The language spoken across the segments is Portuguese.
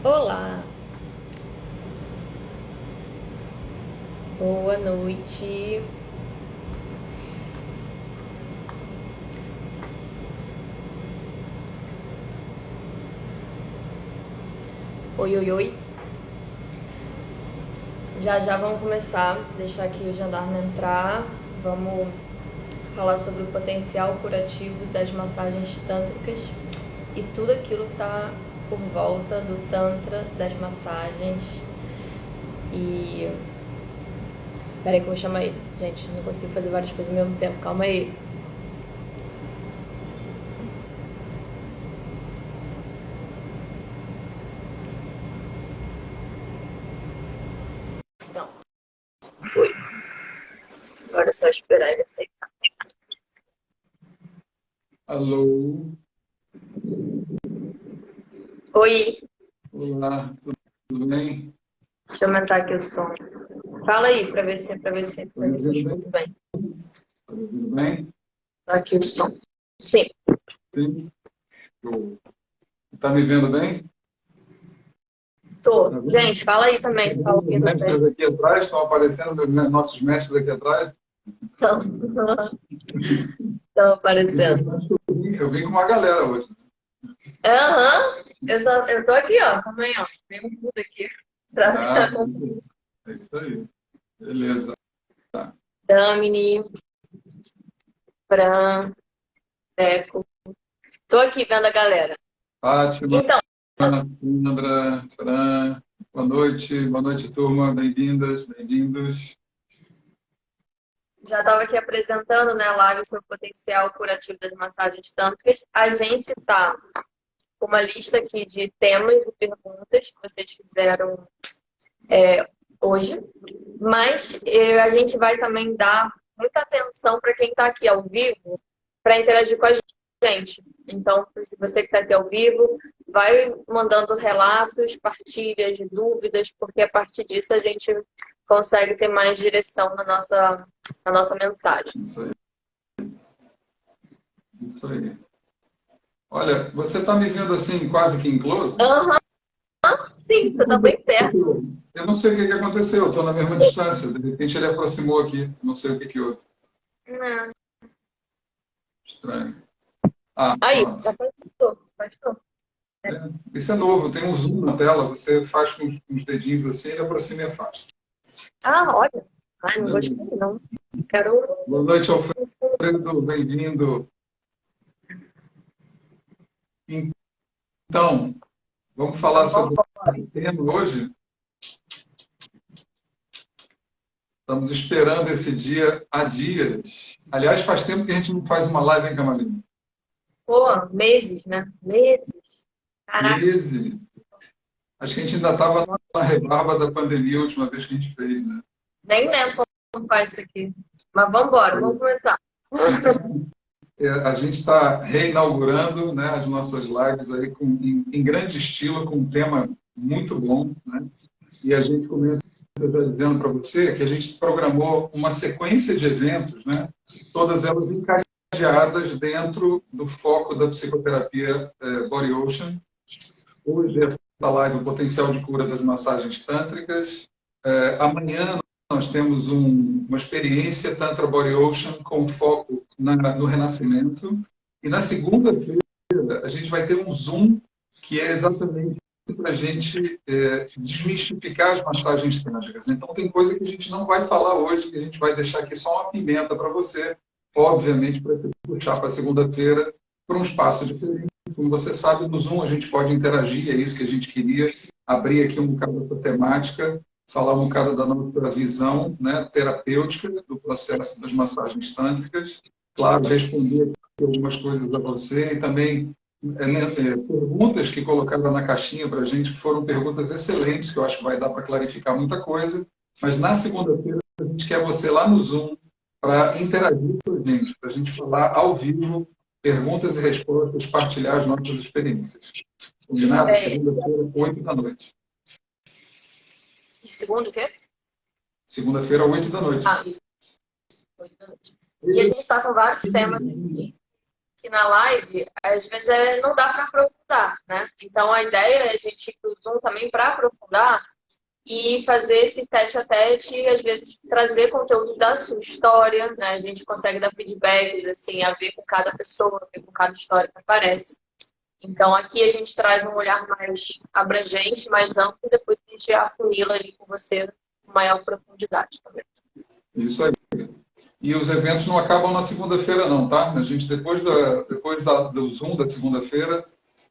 Olá, boa noite. Oi, oi, oi. Já já vamos começar. Deixar aqui o gendarme entrar. Vamos falar sobre o potencial curativo das massagens tântricas e tudo aquilo que está por volta do tantra, das massagens. E peraí que eu vou chamar ele. Gente, não consigo fazer várias coisas ao mesmo tempo. Calma aí. Não. Oi. Agora é só esperar ele aceitar. Alô, Oi. olá, tudo bem? Deixa eu aumentar aqui o som. Fala aí pra ver se, Tá me eu ouvindo bem? escuto bem. Tá me ouvindo bem? Tá aqui o som. Sim, Sim. Show. Tá me vendo bem? tô. Tá vendo? Gente, fala aí Tá também se tá vendo os ouvindo bem. mestres aqui atrás? Estão aparecendo nossos mestres aqui atrás? Então, estão aparecendo. Eu vim com uma galera hoje. Aham, eu tô aqui, ó, também, ó. Tem um tudo aqui. Ah, Pra... é isso aí. Beleza. Damini, Fran, Teco. Tô aqui vendo a galera. Fátima, Então, Sandra, Fran, boa noite, turma. Bem-vindas, bem-vindos. já estava aqui apresentando, né, a live sobre o potencial curativo das massagens tântricas. A gente tá com uma lista aqui de temas e perguntas que vocês fizeram hoje, mas a gente vai também dar muita atenção para quem está aqui ao vivo para interagir com a gente. Então, se você que está aqui ao vivo, vai mandando relatos, partilhas, dúvidas, porque a partir disso a gente consegue ter mais direção na nossa mensagem. Isso aí, isso aí. Olha, você está me vendo assim, quase que em close? Aham, sim, você está bem perto. Eu não sei o que que aconteceu, eu estou na mesma distância. De repente ele aproximou aqui, não sei o que que houve. Hum. Estranho. Ah, Aí, pronto. já passou, passou. É, isso é novo, tem um zoom na tela, você faz com os dedinhos assim, ele aproxima e afasta. Ah, olha. Ai, não Beleza. gostei, não. Quero. Boa noite, Alfredo, bem-vindo. Então, vamos falar Então, sobre vamos. o tema hoje. Estamos esperando esse dia há dias. Aliás, faz tempo que a gente não faz uma live em Camarim. Pô, meses, né? Meses. Caraca, 13. Acho que a gente ainda estava na rebarba da pandemia a última vez que a gente fez, né? nem lembro como faz isso aqui. Mas vamos embora, vamos começar. A gente está reinaugurando, né, as nossas lives aí em grande estilo, com um tema muito bom, né? E a gente começa já dizendo para você que a gente programou uma sequência de eventos, né? Todas elas encadeadas dentro do foco da psicoterapia Body Ocean. Hoje essa live, o potencial de cura das massagens tântricas. Amanhã nós temos uma experiência Tantra Body Ocean com foco no renascimento. E na segunda-feira a gente vai ter um Zoom que é exatamente para a gente desmistificar as massagens tântricas. Então tem coisa que a gente não vai falar hoje, que a gente vai deixar aqui só uma pimenta para você, obviamente para puxar para segunda-feira para um espaço diferente. Como você sabe, no Zoom a gente pode interagir, é isso que a gente queria, abrir aqui um bocado da temática, falar um bocado da nossa visão, né, terapêutica do processo das massagens tântricas, claro, responder algumas coisas a você e também perguntas que colocaram na caixinha para a gente, que foram perguntas excelentes, que eu acho que vai dar para clarificar muita coisa, mas na segunda-feira a gente quer você lá no Zoom para interagir com a gente, para a gente falar ao vivo, perguntas e respostas, partilhar as nossas experiências. Combinado? É, Segunda-feira, 8 da noite. e segundo o quê? Segunda-feira, 8 da noite. Ah, isso. E a gente está com vários temas aqui. que na live, às vezes, não dá para aprofundar, né? Então, a ideia é a gente ir para o Zoom também para aprofundar e fazer esse tete a tete e, às vezes, trazer conteúdos da sua história, né? A gente consegue dar feedbacks, assim, a ver com cada pessoa, a ver com cada história que aparece. Então, aqui a gente traz um olhar mais abrangente, mais amplo, e depois a gente afunila ali com você com maior profundidade também. Isso aí. E os eventos não acabam na segunda-feira, não, tá? A gente, depois do Zoom da segunda-feira,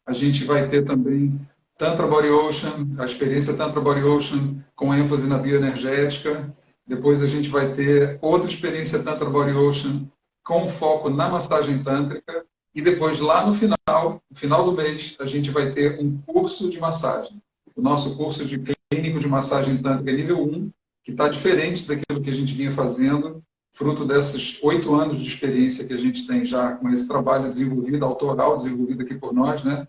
a gente vai ter também Tantra Body Ocean, a experiência Tantra Body Ocean com ênfase na bioenergética. Depois a gente vai ter outra experiência Tantra Body Ocean com foco na massagem tântrica. E depois, lá no final do mês, a gente vai ter um curso de massagem. O nosso curso de clínico de massagem tântrica nível 1, que está diferente daquilo que a gente vinha fazendo, fruto desses 8 anos de experiência que a gente tem já com esse trabalho desenvolvido, autoral, desenvolvido aqui por nós, né?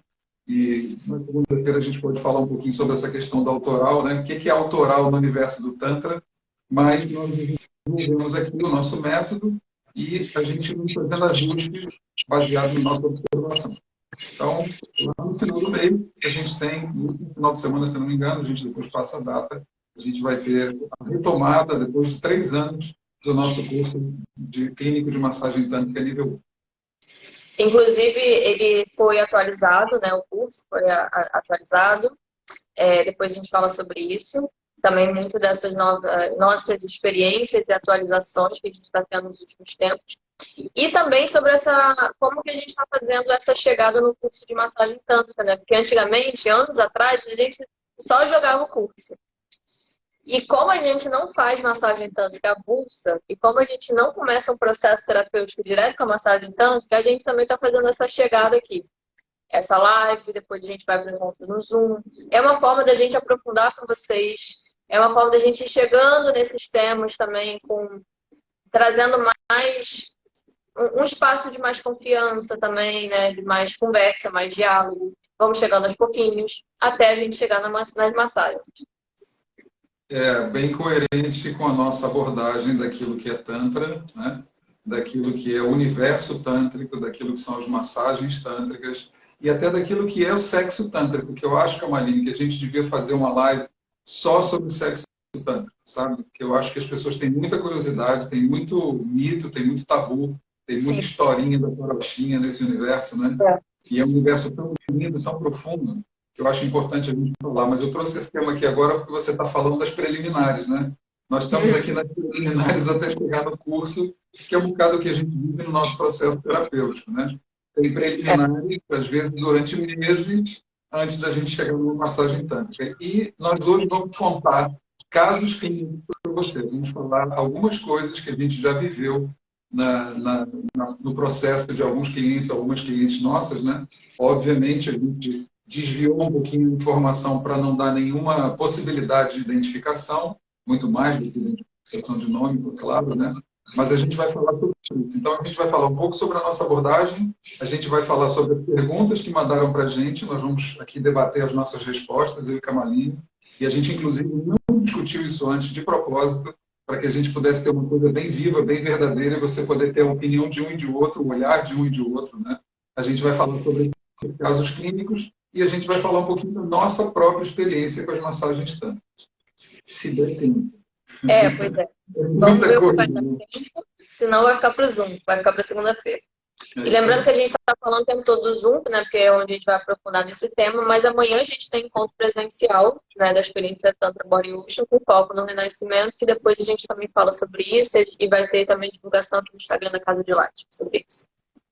E na segunda-feira a gente pode falar um pouquinho sobre essa questão do autoral, né? O que é autoral no universo do Tantra, mas nós desenvolvemos aqui o nosso método e a gente vai fazendo ajustes baseado na nossa observação. Então, lá no final do mês, a gente tem, no final de semana, se não me engano, a gente depois passa a data, a gente vai ter a retomada, depois de 3 anos, do nosso curso de clínico de massagem tântrica nível 1. Inclusive, ele foi atualizado, né? O curso foi atualizado. Depois a gente fala sobre isso. Também muito dessas nossas experiências e atualizações que a gente está tendo nos últimos tempos. E também sobre como que a gente está fazendo essa chegada no curso de massagem tântrica, né? Porque antigamente, anos atrás, a gente só jogava o curso. E como a gente não faz massagem tântrica avulsa, e como a gente não começa um processo terapêutico direto com a massagem tântrica, a gente também está fazendo essa chegada aqui. Essa live, depois a gente vai para o encontro no Zoom. É uma forma da gente aprofundar com vocês, é uma forma da gente ir chegando nesses temas também, trazendo mais um espaço de mais confiança também, né? De mais conversa, mais diálogo. Vamos chegando aos pouquinhos, até a gente chegar nas massagens. Bem coerente com a nossa abordagem daquilo que é Tantra, né? Daquilo que é o universo tântrico, daquilo que são as massagens tântricas e até daquilo que é o sexo tântrico, que eu acho, Kamaline, que a gente devia fazer uma live só sobre sexo tântrico, sabe? Porque eu acho que as pessoas têm muita curiosidade, tem muito mito, tem muito tabu, tem muita historinha da carochinha nesse universo, né? E é um universo tão lindo, tão profundo, que eu acho importante a gente falar. Mas eu trouxe esse tema aqui agora porque você está falando das preliminares, né? Nós estamos aqui nas preliminares até chegar no curso, que é um bocado o que a gente vive no nosso processo terapêutico, né? Tem preliminares, às vezes, durante meses, antes da gente chegar numa massagem tântrica. E nós hoje vamos contar casos clínicos para você. Vamos falar algumas coisas que a gente já viveu no processo de alguns clientes, algumas clientes nossas, né? Obviamente, a gente desviou um pouquinho de informação para não dar nenhuma possibilidade de identificação, muito mais do que identificação de nome, claro, né? Mas a gente vai falar sobre isso. Então, a gente vai falar um pouco sobre a nossa abordagem, a gente vai falar sobre as perguntas que mandaram para a gente, nós vamos aqui debater as nossas respostas, eu e Kamaline, e a gente, inclusive, não discutiu isso antes de propósito, para que a gente pudesse ter uma coisa bem viva, bem verdadeira, e você poder ter a opinião de um e de outro, o olhar de um e de outro, né? A gente vai falar sobre esses casos clínicos e a gente vai falar um pouquinho da nossa própria experiência com as massagens tântricas. Se der tempo. Pois é. Vamos ver o que vai dar tempo, senão vai ficar para o Zoom, vai ficar para segunda-feira. E lembrando que a gente está falando o tempo todo do Zoom, né, porque é onde a gente vai aprofundar nesse tema, mas amanhã a gente tem encontro presencial, né, da experiência Tantra Body Ocean, com foco no renascimento, que depois a gente também fala sobre isso e vai ter também divulgação aqui no Instagram da Casa de Latte sobre isso.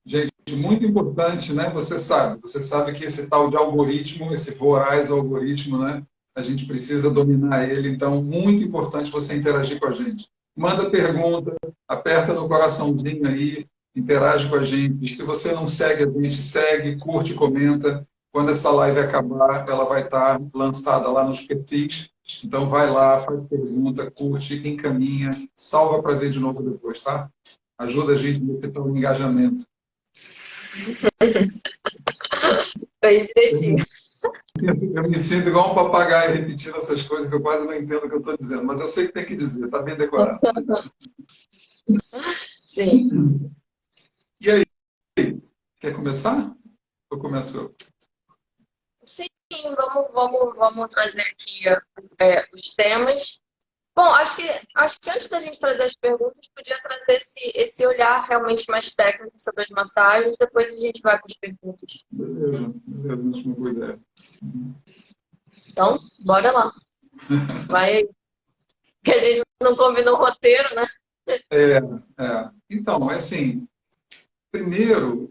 Gente, muito importante, né? Você sabe que esse tal de algoritmo, esse voraz algoritmo, né? A gente precisa dominar ele, então muito importante você interagir com a gente. Manda pergunta, aperta no coraçãozinho aí, interage com a gente. Se você não segue a gente, segue, curte, comenta. Quando essa live acabar, ela vai estar lançada lá nos perfis. Então vai lá, faz pergunta, curte, encaminha, salva para ver de novo depois, tá? Ajuda a gente nesse tal engajamento. Fez direitinho. Eu me sinto igual um papagaio repetindo essas coisas que eu quase não entendo o que eu estou dizendo, mas eu sei que tem que dizer, está bem decorado. Sim. E aí, Quer começar? Ou começo eu? Sim, vamos trazer aqui os temas. Bom, acho que antes da gente trazer as perguntas, podia trazer esse olhar realmente mais técnico sobre as massagens, depois a gente vai para as perguntas. Beleza, beleza, acho uma boa ideia. Então, bora lá. Vai aí. Que a gente não combinou o roteiro, né? É, Então, é assim, primeiro,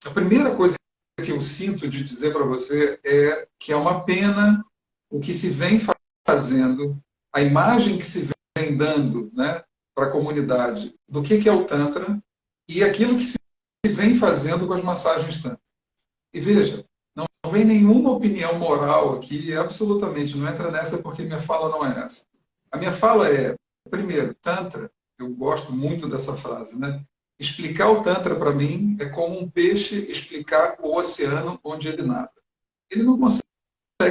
a primeira coisa que eu sinto de dizer para você é que é uma pena o que se vem fazendo, a imagem que se vem dando, né, para a comunidade do que é o Tantra e aquilo que se vem fazendo com as massagens Tantra. E veja, não vem nenhuma opinião moral aqui, absolutamente, não entra nessa porque minha fala não é essa. A minha fala é, primeiro, Tantra, eu gosto muito dessa frase, né? Explicar o Tantra para mim é como um peixe explicar o oceano onde ele nada. Ele não consegue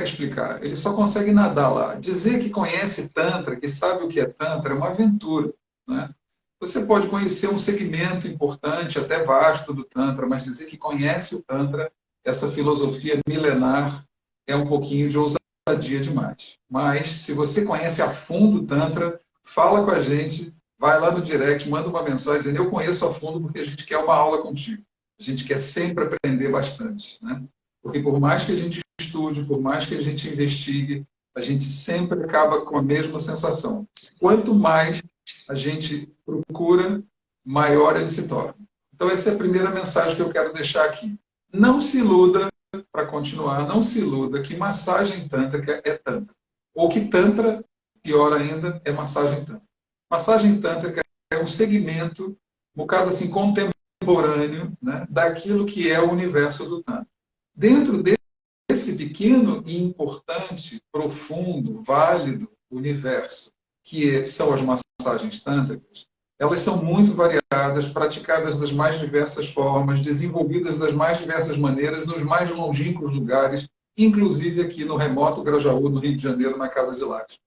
explicar, ele só consegue nadar lá. Dizer que conhece Tantra, que sabe o que é Tantra, é uma aventura, né? Você pode conhecer um segmento importante, até vasto do Tantra, mas dizer que conhece o Tantra, essa filosofia milenar, é um pouquinho de ousadia demais. Mas, se você conhece a fundo o Tantra, fala com a gente, vai lá no direct, manda uma mensagem dizendo: eu conheço a fundo porque a gente quer uma aula contigo. A gente quer sempre aprender bastante, né? Porque por mais que a gente estude, por mais que a gente investigue, a gente sempre acaba com a mesma sensação. Quanto mais a gente procura, maior ele se torna. Então, essa é a primeira mensagem que eu quero deixar aqui. Não se iluda, para continuar, não se iluda que massagem tântrica é tantra. Ou que tantra, pior ainda, é massagem tântrica. Massagem tântrica é um segmento, um bocado assim, contemporâneo, né, daquilo que é o universo do tantra. Dentro desse pequeno e importante, profundo, válido universo, que são as massagens tântricas, elas são muito variadas, praticadas das mais diversas formas, desenvolvidas das mais diversas maneiras, nos mais longínquos lugares, inclusive aqui no remoto Grajaú, no Rio de Janeiro, na Casa de Lattes.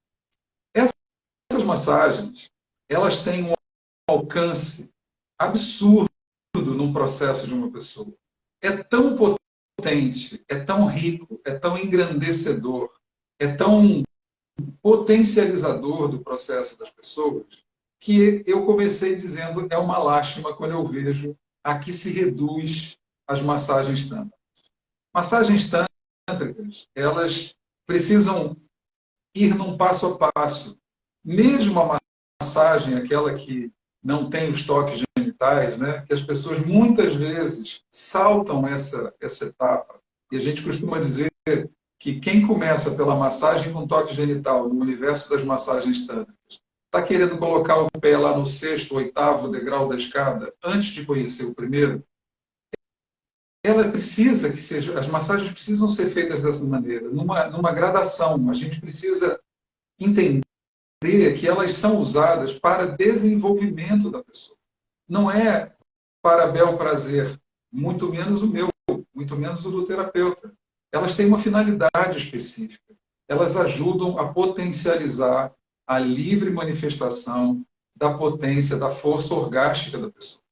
Essas massagens, elas têm um alcance absurdo num processo de uma pessoa. É tão potente, é tão rico, é tão engrandecedor, é tão potencializador do processo das pessoas, que eu comecei dizendo é uma lástima quando eu vejo a que se reduz as massagens tântricas. Massagens tântricas, elas precisam ir num passo a passo. Mesmo a massagem, aquela que não tem os toques genitais, né, que as pessoas muitas vezes saltam essa etapa. E a gente costuma dizer que quem começa pela massagem com toque genital no universo das massagens tântricas está querendo colocar o pé lá no sexto, oitavo degrau da escada antes de conhecer o primeiro. Ela precisa que seja, as massagens precisam ser feitas dessa maneira, numa gradação. A gente precisa entender que elas são usadas para desenvolvimento da pessoa. Não é para bel prazer, muito menos o meu, muito menos o do terapeuta. Elas têm uma finalidade específica. Elas ajudam a potencializar a livre manifestação da potência, da força orgástica da pessoa.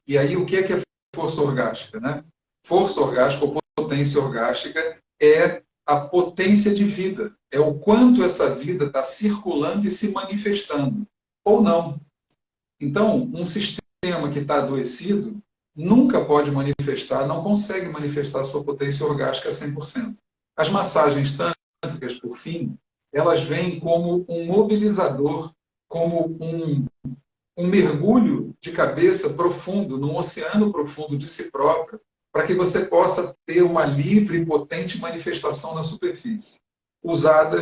E aí, o que é força orgástica, né? Força orgástica ou potência orgástica é a potência de vida. É o quanto essa vida está circulando e se manifestando. Ou não. Então, um sistema que está adoecido nunca pode manifestar, não consegue manifestar a sua potência orgástica a 100%. As massagens tântricas, por fim, elas vêm como um mobilizador, como um mergulho de cabeça profundo, num oceano profundo de si próprio, para que você possa ter uma livre e potente manifestação na superfície, usadas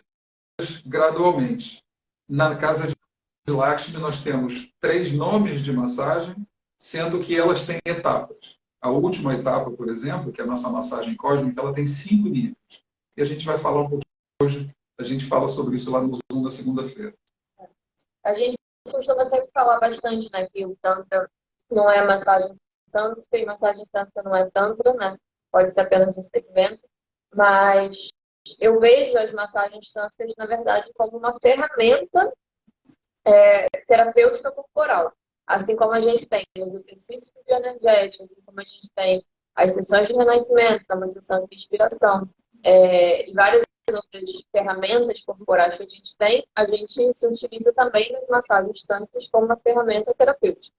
gradualmente. Na casa de Lakshmi, nós temos 3 nomes de massagem, sendo que elas têm etapas. A última etapa, por exemplo, que é a nossa massagem cósmica, ela tem 5 níveis. E a gente vai falar um pouquinho hoje, a gente fala sobre isso lá no Zoom na segunda-feira. A gente costuma sempre falar bastante, né, que o Tantra não é massagem tântrica e massagem tântrica não é Tantra, né? Pode ser apenas um segmento, mas eu vejo as massagens tântricas, na verdade, como uma ferramenta terapêutica corporal. Assim como a gente tem os exercícios bioenergéticos, assim como a gente tem as sessões de renascimento, que é uma sessão de inspiração, e várias outras ferramentas corporais que a gente se utiliza também nas massagens tântricas como uma ferramenta terapêutica.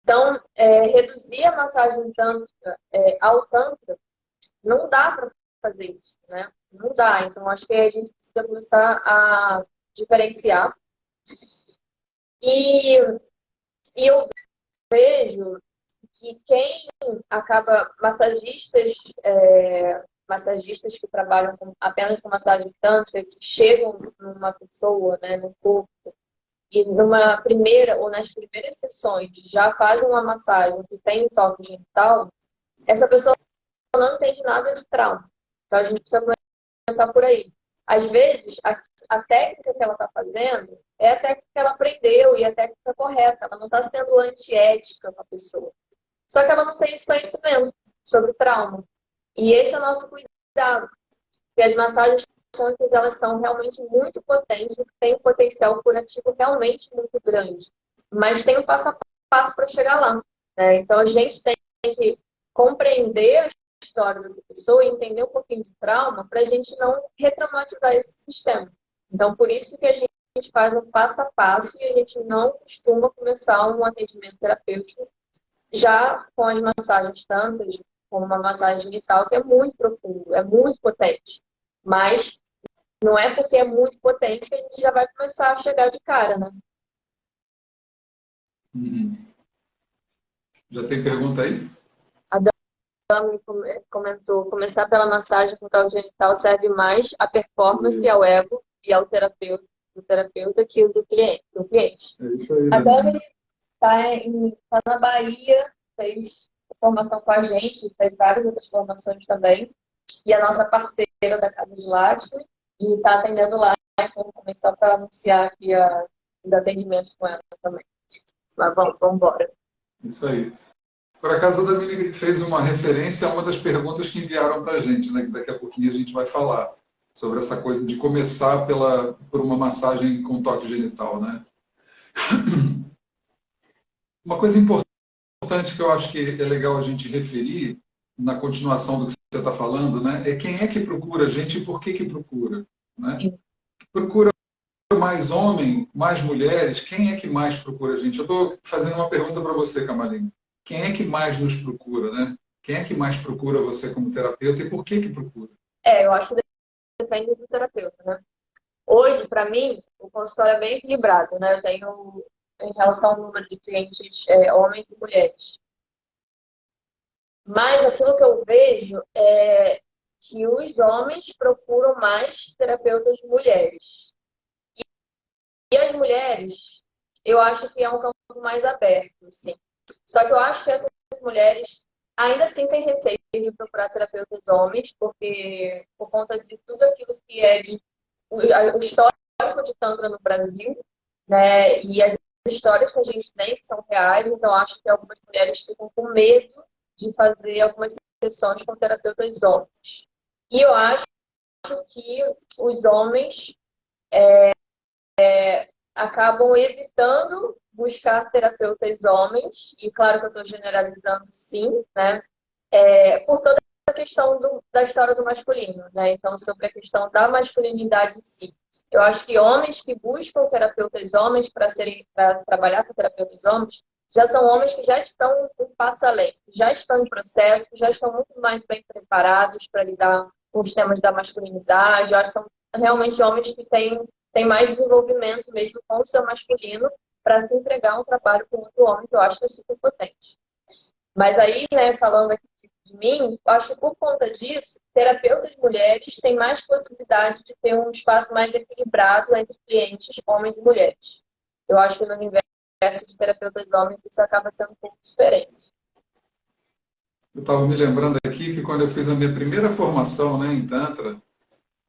Então, reduzir a massagem tântrica ao tantra não dá para fazer isso, né? Não dá. Então, acho que a gente precisa começar a diferenciar. E, e eu vejo que quem acaba, massagistas que trabalham apenas com massagem tântrica, que chegam numa pessoa, né, no corpo, e numa primeira ou nas primeiras sessões já fazem uma massagem que tem um toque genital, essa pessoa não entende nada de trauma. Então a gente precisa começar por aí. Às vezes, a técnica que ela está fazendo é a técnica que ela aprendeu e a técnica correta. Ela não está sendo antiética com a pessoa. Só que ela não tem esse conhecimento sobre trauma. E esse é o nosso cuidado. Porque as massagens tântricas, elas são realmente muito potentes e têm um potencial curativo realmente muito grande. Mas tem um passo a passo para chegar lá, né? Então a gente tem que compreender a história dessa pessoa e entender um pouquinho de trauma para a gente não retraumatizar esse sistema. Então, por isso que a gente faz um passo a passo e a gente não costuma começar um atendimento terapêutico já com as massagens tântricas, como uma massagem genital, que é muito profundo, é muito potente. Mas não é porque é muito potente que a gente já vai começar a chegar de cara, né? Uhum. Já tem pergunta aí? A Dami comentou, começar pela massagem com genital serve mais à performance, ao ego e ao terapeuta, do terapeuta que o do cliente. É isso aí, A Dani. Dami tá na Bahia, fez formação com a gente, fez várias outras formações também. E a nossa parceira da Casa de Lattes, e está atendendo lá, então também só para anunciar aqui os atendimentos com ela também. Mas vamos embora. Isso aí. Por acaso, a Dani fez uma referência a uma das perguntas que enviaram para a gente, né? Que daqui a pouquinho a gente vai falar sobre essa coisa de começar por uma massagem com toque genital, né? Uma coisa importante que eu acho que é legal a gente referir na continuação do que você está falando, né? É quem é que procura a gente e por que procura, né? Procura mais homem, mais mulheres? Quem é que mais procura a gente? Eu estou fazendo uma pergunta para você, Camarinho. Quem é que mais nos procura, né? Quem é que mais procura você como terapeuta e por que procura? Eu acho que depende do terapeuta, né? Hoje, para mim, o consultório é bem equilibrado, né? Eu tenho, em relação ao número de clientes, homens e mulheres. Mas aquilo que eu vejo é que os homens procuram mais terapeutas mulheres. E as mulheres, eu acho que é um campo mais aberto, sim. Só que eu acho que essas mulheres ainda assim têm receio de procurar terapeutas homens, porque por conta de tudo aquilo que é o histórico de Tantra no Brasil, né? E as histórias que a gente tem que são reais, então acho que algumas mulheres ficam com medo de fazer algumas sessões com terapeutas homens. E eu acho que os homens acabam evitando buscar terapeutas homens, e claro que eu estou generalizando sim, né? Por toda a questão da história do masculino, né? Então, sobre a questão da masculinidade em si. Eu acho que homens que buscam terapeutas homens para trabalhar com terapeutas homens já são homens que já estão um passo além, já estão em processo, já estão muito mais bem preparados para lidar com os temas da masculinidade, já são realmente homens que têm mais desenvolvimento mesmo com o seu masculino para se entregar um trabalho com outro homem, que eu acho que é super potente. Mas aí, né, falando aqui de mim, eu acho que por conta disso, terapeutas mulheres têm mais possibilidade de ter um espaço mais equilibrado entre clientes, homens e mulheres. Eu acho que no universo de terapeutas homens isso acaba sendo um pouco diferente. Eu estava me lembrando aqui que quando eu fiz a minha primeira formação, né, em Tantra,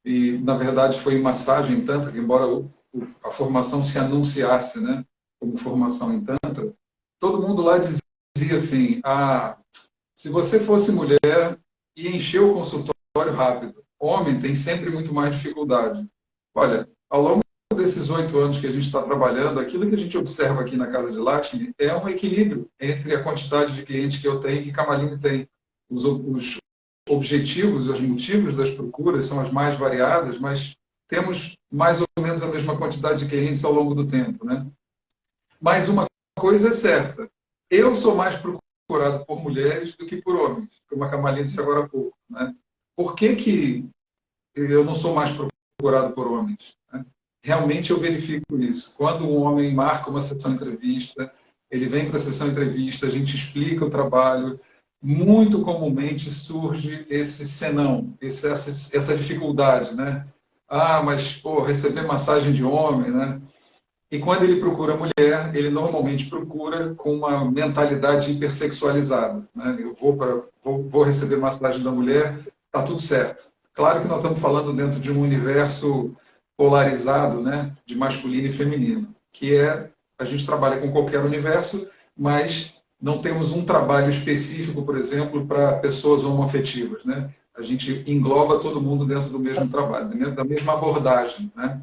e na verdade foi em massagem Tantra, que embora a formação se anunciasse, né, como formação em Tantra, todo mundo lá dizia assim, se você fosse mulher, ia encher o consultório rápido. Homem tem sempre muito mais dificuldade. Olha, ao longo desses 8 anos que a gente está trabalhando, aquilo que a gente observa aqui na Casa de Lakshmi é um equilíbrio entre a quantidade de clientes que eu tenho e que Kamaline tem. Os objetivos, os motivos das procuras são as mais variadas, mas temos mais ou menos a mesma quantidade de clientes ao longo do tempo, né? Mas uma coisa é certa, eu sou mais procurado por mulheres do que por homens, como a Kamaline disse agora há pouco, né? Por que eu não sou mais procurado por homens, né? Realmente eu verifico isso. Quando um homem marca uma sessão entrevista, ele vem para a sessão entrevista, a gente explica o trabalho, muito comumente surge esse senão, essa dificuldade, né? Ah, mas, pô, receber massagem de homem, né? E quando ele procura mulher, ele normalmente procura com uma mentalidade hipersexualizada, né? Eu vou receber massagem da mulher, tá tudo certo. Claro que nós estamos falando dentro de um universo polarizado, né? De masculino e feminino, que é, a gente trabalha com qualquer universo, mas não temos um trabalho específico, por exemplo, para pessoas homoafetivas, né? A gente engloba todo mundo dentro do mesmo trabalho, dentro da mesma abordagem, né?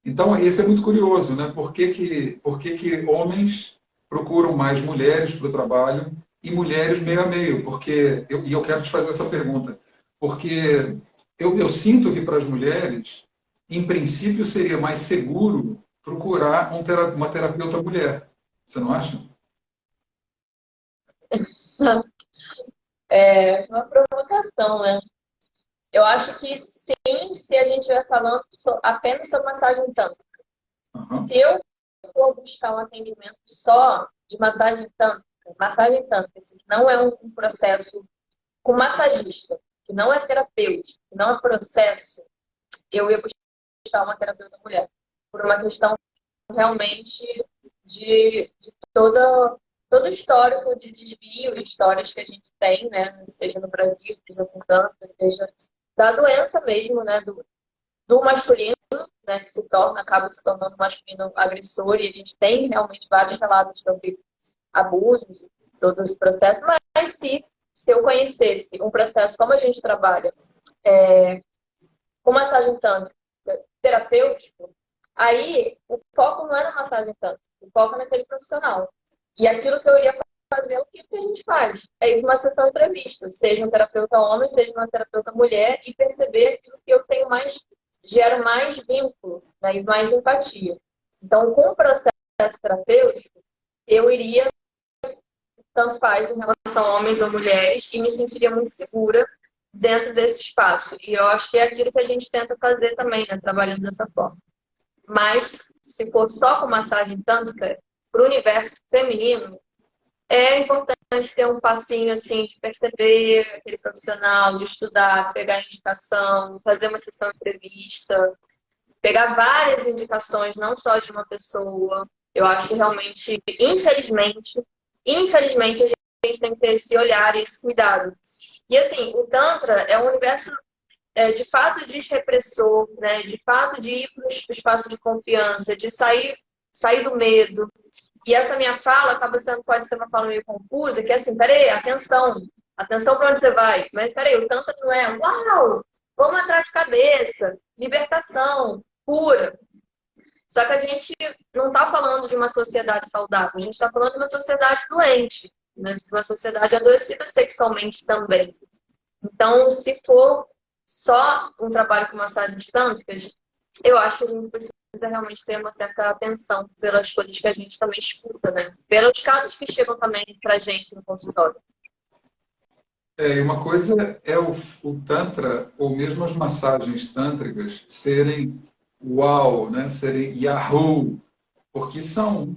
Então, isso é muito curioso, né? Por que homens procuram mais mulheres para o trabalho e mulheres meio a meio? E eu quero te fazer essa pergunta. Porque eu sinto que para as mulheres, em princípio, seria mais seguro procurar uma terapeuta mulher. Você não acha? É uma provocação, né? Eu acho que sim, se a gente estiver falando apenas sobre massagem tântrica. Uhum. Se eu for buscar um atendimento só de massagem tântrica, assim, que não é um processo com massagista, que não é terapêutico, que não é processo, eu ia buscar uma terapeuta mulher. Por uma questão realmente de todo o histórico de desvio, histórias que a gente tem, né? Seja no Brasil, seja com câncer, seja da doença mesmo, né? Do masculino, né? Que acaba se tornando masculino agressor, e a gente tem realmente vários relatos sobre abusos, todo esse processo, mas se eu conhecesse um processo como a gente trabalha, com massagem tântrica, terapêutico, aí o foco não é na massagem tântrica, o foco é naquele profissional. E aquilo que eu iria fazer é o que a gente faz. É ir uma sessão de entrevista, seja um terapeuta homem, seja uma terapeuta mulher, e perceber aquilo que eu tenho mais, gera mais vínculo, né, e mais empatia. Então, com o processo terapêutico, eu iria, tanto faz em relação a homens ou mulheres, e me sentiria muito segura dentro desse espaço. E eu acho que é aquilo que a gente tenta fazer também, né, trabalhando dessa forma. Mas, se for só com massagem tântrica, para o universo feminino, é importante ter um passinho assim de perceber aquele profissional, de estudar, pegar indicação, fazer uma sessão de entrevista, pegar várias indicações, não só de uma pessoa. Eu acho que realmente, infelizmente, a gente tem que ter esse olhar e esse cuidado. E assim, o Tantra é um universo de fato desrepressor, né? De fato de ir para o espaço de confiança, de sair do medo. E essa minha fala pode ser uma fala meio confusa, que é assim, peraí, atenção para onde você vai. Mas peraí, o Tantra não é, uau, vamos atrás de cabeça, libertação, cura. Só que a gente não está falando de uma sociedade saudável, a gente está falando de uma sociedade doente, né? De uma sociedade adoecida sexualmente também. Então, se for só um trabalho com massagens tântricas, eu acho que a gente precisa realmente ter uma certa atenção pelas coisas que a gente também escuta, né? Pelos casos que chegam também pra gente no consultório. E uma coisa é o Tantra, ou mesmo as massagens tântricas, serem uau, né? Serem Yahoo, porque são.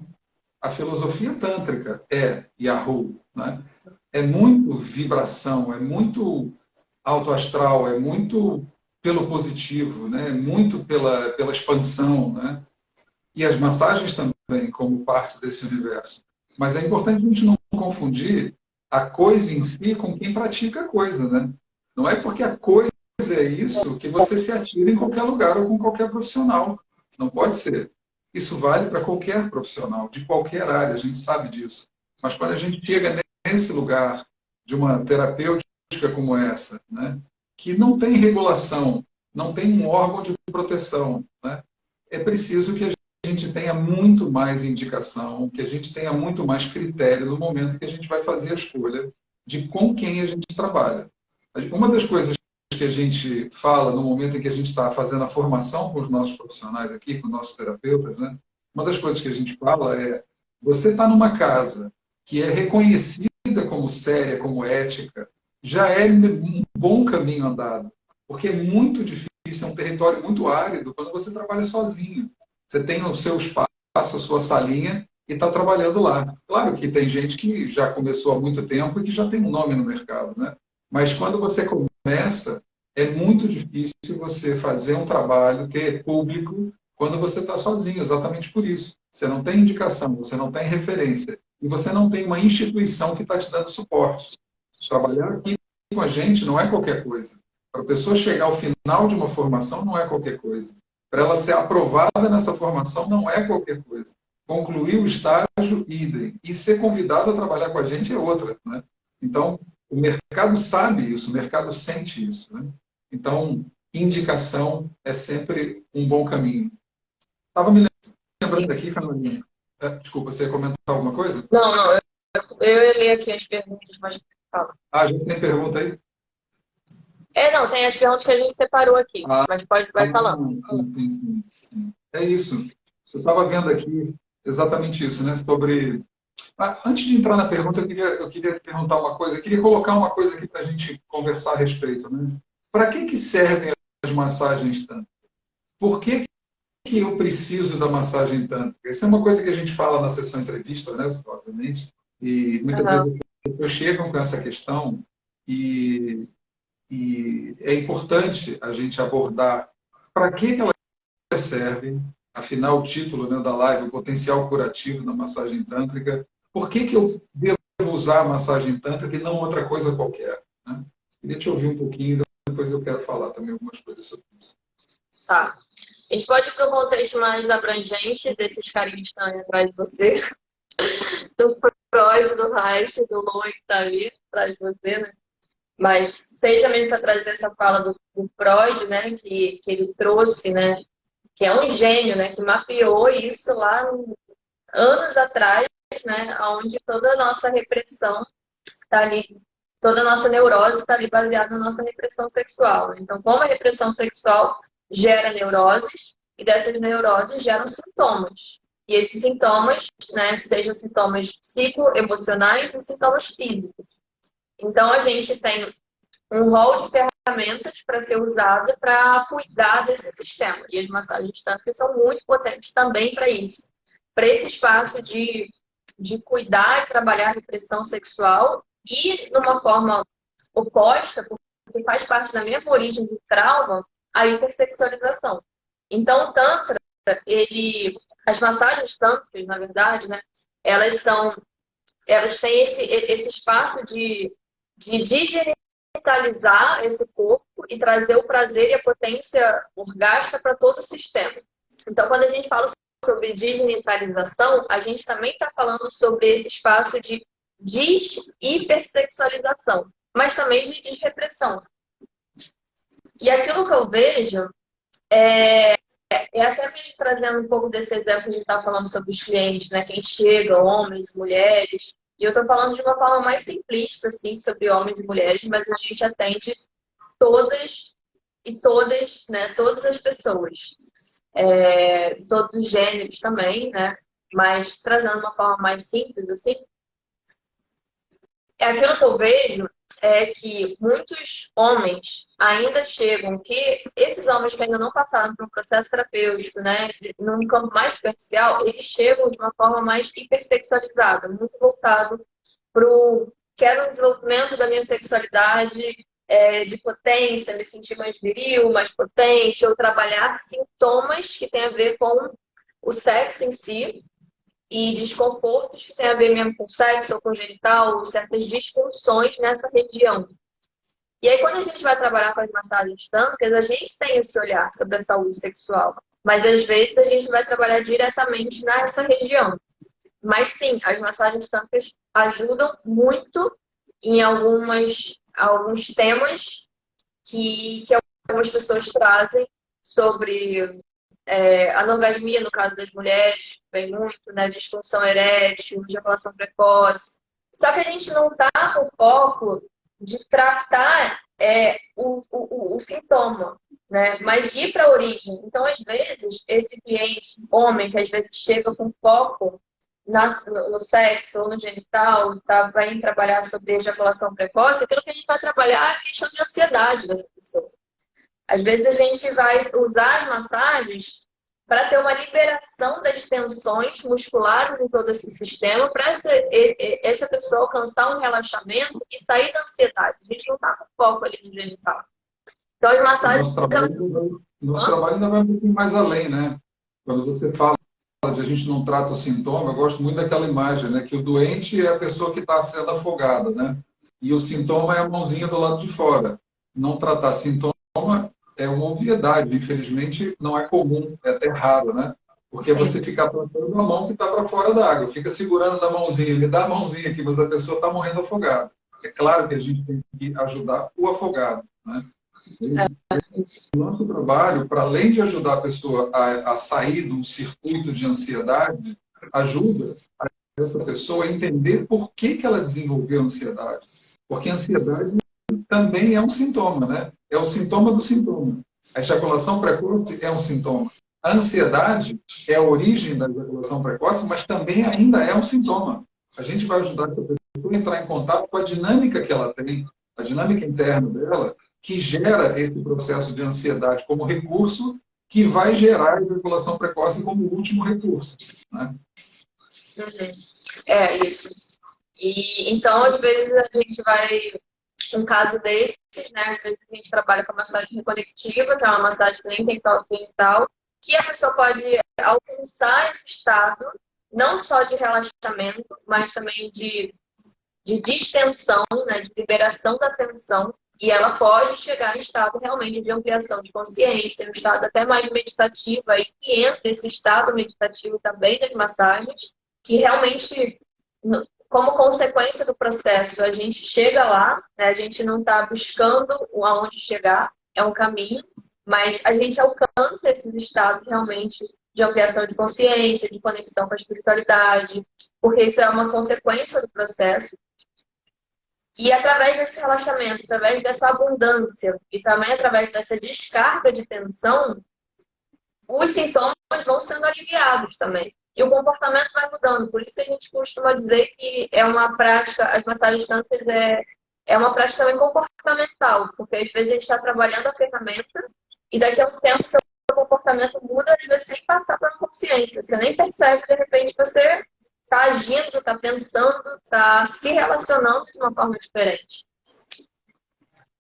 A filosofia tântrica é Yahoo, né? É muito vibração, é muito alto astral, é muito pelo positivo, né? Muito pela expansão, né? E as massagens também, como parte desse universo. Mas é importante a gente não confundir a coisa em si com quem pratica a coisa, né? Não é porque a coisa é isso que você se atira em qualquer lugar ou com qualquer profissional. Não pode ser. Isso vale para qualquer profissional, de qualquer área, a gente sabe disso. Mas quando a gente chega nesse lugar de uma terapêutica como essa, né, que não tem regulação, não tem um órgão de proteção, né, é preciso que a gente tenha muito mais indicação, que a gente tenha muito mais critério no momento que a gente vai fazer a escolha de com quem a gente trabalha. Uma das coisas que a gente fala no momento em que a gente está fazendo a formação com os nossos profissionais aqui, com os nossos terapeutas, né? Uma das coisas que a gente fala é: você está numa casa que é reconhecida como séria, como ética, já é um bom caminho andado, porque é muito difícil, é um território muito árido quando você trabalha sozinho. Você tem o seu espaço, a sua salinha e está trabalhando lá. Claro que tem gente que já começou há muito tempo e que já tem um nome no mercado, né? Mas quando você começa, é muito difícil você fazer um trabalho, ter público, quando você está sozinho, exatamente por isso. Você não tem indicação, você não tem referência e você não tem uma instituição que está te dando suporte. Trabalhar aqui com a gente não é qualquer coisa. Para a pessoa chegar ao final de uma formação, não é qualquer coisa. Para ela ser aprovada nessa formação, não é qualquer coisa. Concluir o estágio, idem. E ser convidado a trabalhar com a gente é outra, né? Então, o mercado sabe isso, o mercado sente isso, né? Então, indicação é sempre um bom caminho. Estava me lembrando aqui, Carolina. Desculpa, você ia comentar alguma coisa? Não, não, eu ia ler aqui as perguntas, mas fala. Ah, a gente tem pergunta aí? Não, tem as perguntas que a gente separou aqui, mas vai falando. Sim, sim, sim. É isso. Eu estava vendo aqui exatamente isso, né? Sobre. Antes de entrar na pergunta, eu queria perguntar uma coisa, eu queria colocar uma coisa aqui para a gente conversar a respeito, né? Para que servem as massagens tântricas? Por que eu preciso da massagem tântrica? Essa é uma coisa que a gente fala na sessão entrevista, né? Obviamente, e muitas vezes as pessoas chegam com essa questão e é importante a gente abordar para que elas servem, afinal o título, né, da live, o potencial curativo da massagem tântrica. Por que eu devo usar a massagem tântrica e não outra coisa qualquer? Né? Queria te ouvir um pouquinho, depois eu quero falar também algumas coisas sobre isso. Tá. A gente pode ir para um contexto mais abrangente desses carinhos que estão aí atrás de você. Do Freud, do Reich, do Lowen que está ali atrás de você, né? Mas seja mesmo para trazer essa fala do Freud, né? Que ele trouxe, né? Que é um gênio, né? Que mapeou isso lá anos atrás, né? Onde toda a nossa repressão está ali, toda a nossa neurose está ali baseada na nossa repressão sexual. Então, como a repressão sexual gera neuroses, e dessas neuroses geram sintomas. E esses sintomas, né, sejam sintomas psicoemocionais e sintomas físicos. Então, a gente tem um rol de ferramentas para ser usado para cuidar desse sistema. E as massagens tântricas são muito potentes também para isso. Para esse espaço de cuidar e trabalhar a repressão sexual e, de uma forma oposta, porque faz parte da mesma origem do trauma, a hipersexualização. Então, o Tantra, as massagens tântricas, na verdade, né, elas têm esse espaço de digitalizar esse corpo e trazer o prazer e a potência orgástica para todo o sistema. Então, quando a gente fala sobre digitalização, a gente também está falando sobre esse espaço de hipersexualização, mas também de desrepressão. E aquilo que eu vejo é até mesmo trazendo um pouco desse exemplo que a gente está falando sobre os clientes, né? Quem chega, homens, mulheres. E eu estou falando de uma forma mais simplista, assim, sobre homens e mulheres, mas a gente atende todas e todas, né? Todas as pessoas. Todos os gêneros também, né? Mas trazendo uma forma mais simples, assim. Aquilo que eu vejo é que muitos homens ainda chegam, que esses homens que ainda não passaram por um processo terapêutico, né, num campo mais superficial, eles chegam de uma forma mais hipersexualizada, muito voltado para o quero o desenvolvimento da minha sexualidade, de potência, me sentir mais viril, mais potente, ou trabalhar sintomas que têm a ver com o sexo em si, e desconfortos que tem a ver mesmo com sexo ou com genital, ou certas disfunções nessa região. E aí, quando a gente vai trabalhar com as massagens tântricas, a gente tem esse olhar sobre a saúde sexual. Mas, às vezes, a gente vai trabalhar diretamente nessa região. Mas, sim, as massagens tântricas ajudam muito em alguns temas que algumas pessoas trazem sobre anorgasmia, no caso das mulheres, vem muito, né? Disfunção erétil, ejaculação precoce. Só que a gente não está com foco de tratar o sintoma, né? Mas de ir para a origem. Então, às vezes, esse cliente, homem, que às vezes chega com foco no sexo ou no genital, tá, vai ir trabalhar sobre ejaculação precoce, aquilo que a gente vai trabalhar é a questão de ansiedade dessa pessoa. Às vezes a gente vai usar as massagens para ter uma liberação das tensões musculares em todo esse sistema, para essa pessoa alcançar um relaxamento e sair da ansiedade. A gente não está com foco ali no genital. Então as massagens... Nosso trabalho ainda vai um pouquinho mais além, né? Quando você fala de a gente não trata o sintoma, eu gosto muito daquela imagem, né? Que o doente é a pessoa que está sendo afogada, né? E o sintoma é a mãozinha do lado de fora. Não tratar sintoma é uma obviedade, infelizmente não é comum, é até raro, né? Porque Sim. você fica apontando a mão que está para fora da água, fica segurando na mãozinha, me dá a mãozinha aqui, mas a pessoa está morrendo afogada. É claro que a gente tem que ajudar o afogado, né? O nosso trabalho, para além de ajudar a pessoa a sair de um circuito de ansiedade, ajuda essa pessoa a entender por que ela desenvolveu ansiedade. Porque a ansiedade também é um sintoma, né? É o sintoma do sintoma. A ejaculação precoce é um sintoma. A ansiedade é a origem da ejaculação precoce, mas também ainda é um sintoma. A gente vai ajudar essa pessoa a entrar em contato com a dinâmica que ela tem, a dinâmica interna dela, que gera esse processo de ansiedade como recurso, que vai gerar a ejaculação precoce como último recurso, né? Uhum. É isso. E então, às vezes, a gente vai... Um caso desses, né? Às vezes a gente trabalha com a massagem reconectiva, que é uma massagem nem dental genital, que a pessoa pode alcançar esse estado, não só de relaxamento, mas também de distensão, né? De liberação da tensão. E ela pode chegar em estado realmente de ampliação de consciência, um estado até mais meditativo, aí que entra esse estado meditativo também das massagens, que realmente, como consequência do processo, a gente chega lá, né? A gente não está buscando aonde chegar, é um caminho, mas a gente alcança esses estados realmente de ampliação de consciência, de conexão com a espiritualidade, porque isso é uma consequência do processo. E através desse relaxamento, através dessa abundância e também através dessa descarga de tensão, os sintomas vão sendo aliviados também. E o comportamento vai mudando. Por isso que a gente costuma dizer que é uma prática, as massagens tântricas é uma prática também comportamental, porque às vezes a gente está trabalhando a ferramenta e daqui a um tempo seu comportamento muda, às vezes sem passar para a consciência. Você nem percebe, de repente você está agindo, está pensando, está se relacionando de uma forma diferente.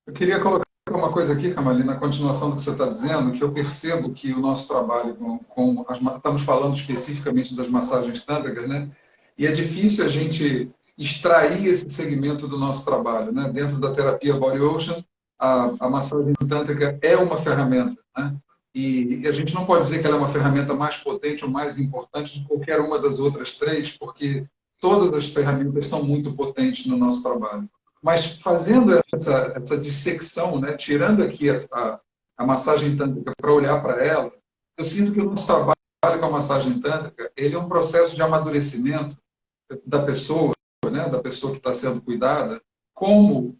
Eu queria colocar uma coisa aqui, Camali, na continuação do que você está dizendo, que eu percebo que o nosso trabalho estamos falando especificamente das massagens tântricas, né? E é difícil a gente extrair esse segmento do nosso trabalho, né? Dentro da terapia Body Ocean, a massagem tântrica é uma ferramenta, né? E a gente não pode dizer que ela é uma ferramenta mais potente ou mais importante de qualquer uma das outras três, porque todas as ferramentas são muito potentes no nosso trabalho. Mas fazendo essa dissecção, né, tirando aqui a massagem tântrica para olhar para ela, eu sinto que o nosso trabalho com a massagem tântrica, ele é um processo de amadurecimento da pessoa, né, da pessoa que está sendo cuidada, como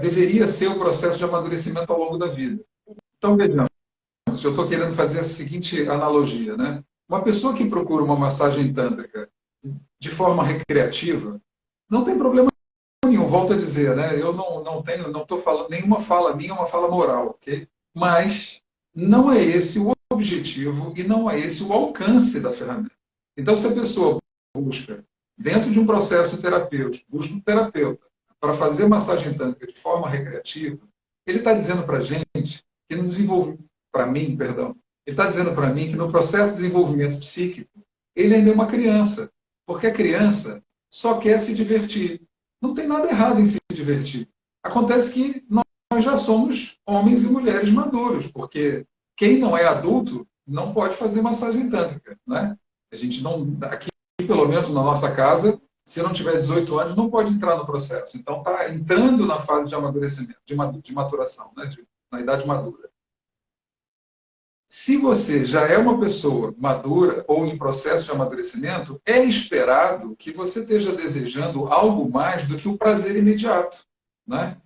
deveria ser o processo de amadurecimento ao longo da vida. Então, vejamos, eu estou querendo fazer a seguinte analogia, né? Uma pessoa que procura uma massagem tântrica de forma recreativa, não tem problema nenhum, volto a dizer, né? Eu não estou falando, nenhuma fala minha é uma fala moral, ok? Mas não é esse o objetivo e não é esse o alcance da ferramenta. Então, se a pessoa busca, dentro de um processo terapêutico, busca um terapeuta para fazer massagem tântrica de forma recreativa, ele está dizendo para a gente que no desenvolvimento, para mim, perdão, ele está dizendo para mim que no processo de desenvolvimento psíquico, ele ainda é uma criança, porque a criança só quer se divertir. Não tem nada errado em se divertir. Acontece que nós já somos homens e mulheres maduros, porque quem não é adulto não pode fazer massagem tântrica, né? A gente não, aqui, pelo menos na nossa casa, se não tiver 18 anos, não pode entrar no processo. Então, está entrando na fase de amadurecimento, de maturação, né? Na idade madura. Se você já é uma pessoa madura ou em processo de amadurecimento, é esperado que você esteja desejando algo mais do que o prazer imediato, né?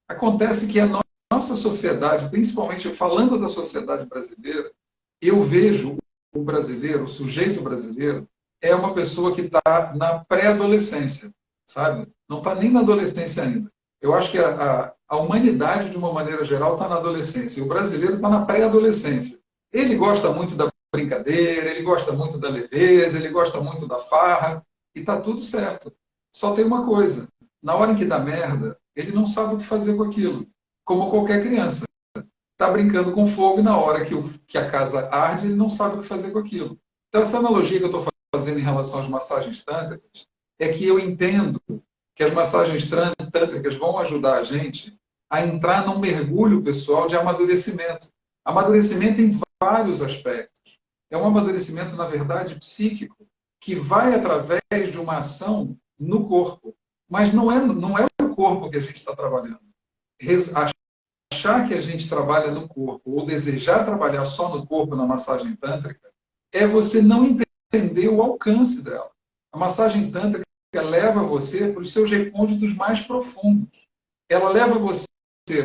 Acontece que a nossa sociedade, principalmente falando da sociedade brasileira, eu vejo o brasileiro, o sujeito brasileiro, é uma pessoa que está na pré-adolescência, sabe? Não está nem na adolescência ainda. Eu acho que a humanidade, de uma maneira geral, está na adolescência. E o brasileiro está na pré-adolescência. Ele gosta muito da brincadeira, ele gosta muito da leveza, ele gosta muito da farra, e está tudo certo. Só tem uma coisa: na hora em que dá merda, ele não sabe o que fazer com aquilo, como qualquer criança. Está brincando com fogo e na hora que a casa arde, ele não sabe o que fazer com aquilo. Então, essa analogia que eu estou fazendo em relação às massagens tântricas é que eu entendo que as massagens tântricas vão ajudar a gente a entrar num mergulho pessoal de amadurecimento. Amadurecimento em vários aspectos. É um amadurecimento, na verdade, psíquico, que vai através de uma ação no corpo. Mas não é o corpo que a gente está trabalhando. Achar que a gente trabalha no corpo ou desejar trabalhar só no corpo na massagem tântrica é você não entender o alcance dela. A massagem tântrica leva você para os seus recônditos mais profundos. Ela leva você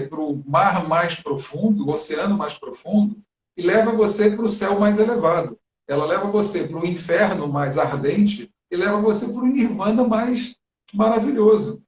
para o mar mais profundo, o oceano mais profundo, e leva você para o céu mais elevado. Ela leva você para o inferno mais ardente e leva você para o nirvana mais maravilhoso.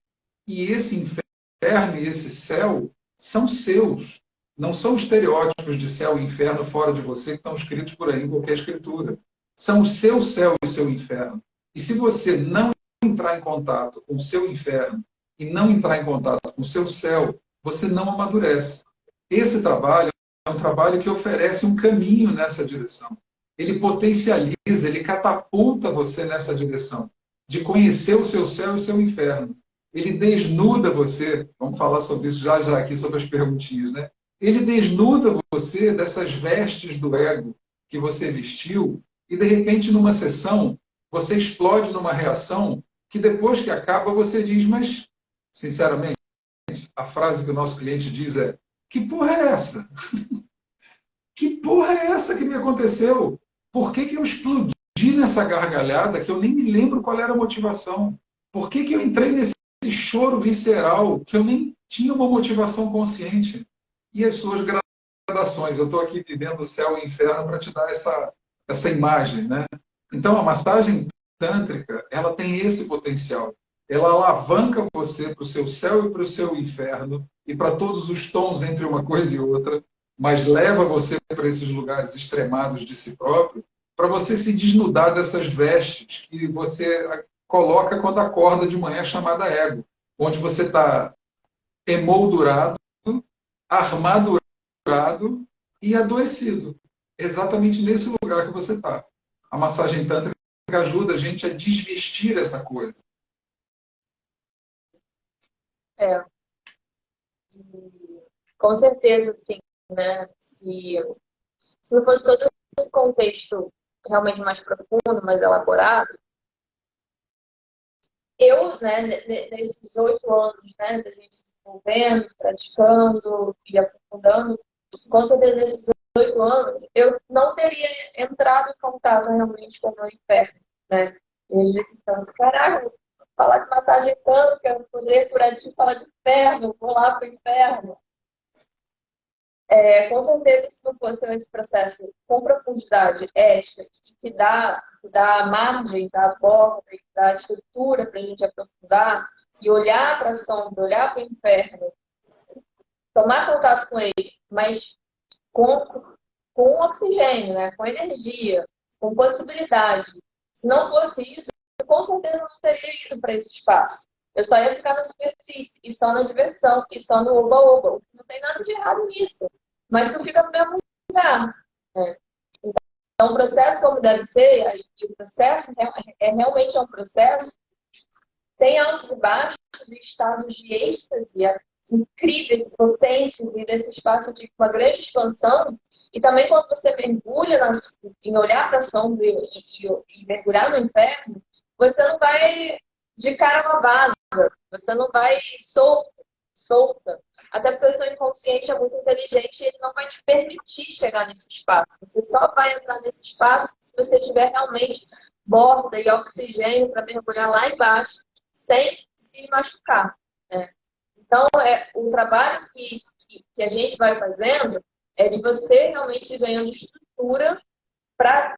E esse inferno e esse céu são seus. Não são estereótipos de céu e inferno fora de você que estão escritos por aí em qualquer escritura. São o seu céu e o seu inferno. E se você não entrar em contato com o seu inferno e não entrar em contato com o seu céu, você não amadurece. Esse trabalho é um trabalho que oferece um caminho nessa direção. Ele potencializa, ele catapulta você nessa direção, de conhecer o seu céu e o seu inferno. Ele desnuda você, vamos falar sobre isso já já aqui, sobre as perguntinhas, né? Ele desnuda você dessas vestes do ego que você vestiu e, de repente, numa sessão, você explode numa reação que depois que acaba você diz, mas, sinceramente, a frase que o nosso cliente diz é: que porra é essa? Que porra é essa que me aconteceu? Por que eu explodi nessa gargalhada que eu nem me lembro qual era a motivação? Por que eu entrei nesse choro visceral que eu nem tinha uma motivação consciente? E as suas gradações. Eu estou aqui vivendo o céu e o inferno para te dar essa imagem, né? Então, a massagem tântrica, ela tem esse potencial. Ela alavanca você para o seu céu e para o seu inferno e para todos os tons entre uma coisa e outra, mas leva você para esses lugares extremados de si próprio, para você se desnudar dessas vestes que você coloca quando acorda de manhã, chamada ego, onde você está emoldurado, armadurado e adoecido. Exatamente nesse lugar que você está. A massagem tântrica ajuda a gente a desvestir essa coisa. É, com certeza, sim, né? Se não fosse todo esse contexto realmente mais profundo, mais elaborado, eu, né, nesses 8 anos, né, da gente desenvolvendo, praticando e aprofundando, com certeza nesses 8 anos, eu não teria entrado em contato realmente com o meu inferno, né? E às vezes penso, caraca, falar de massagem tântrica, poder curativo, falar de inferno, vou lá pro inferno. Com certeza, se não fosse esse processo com profundidade ética, que dá margem, dá borda, dá estrutura para a gente aprofundar e olhar para a sombra, olhar para o inferno, tomar contato com ele, mas com oxigênio, né? Com energia, com possibilidade. Se não fosse isso, eu com certeza não teria ido para esse espaço. Eu só ia ficar na superfície, e só na diversão, e só no oba-oba. Não tem nada de errado nisso. Mas não fica no mesmo lugar. Né? Então, o processo como deve ser, e o processo realmente é um processo, tem altos e baixos, e estados de êxtase incríveis, potentes, e desse espaço de uma grande expansão. E também quando você mergulha em olhar para a sombra e mergulhar no inferno, você não vai de cara lavada, você não vai solto, solta, até porque o seu inconsciente é muito inteligente e ele não vai te permitir chegar nesse espaço. Você só vai entrar nesse espaço se você tiver realmente borda e oxigênio para mergulhar lá embaixo sem se machucar, né? Então, o trabalho que a gente vai fazendo é de você realmente ir ganhando estrutura para,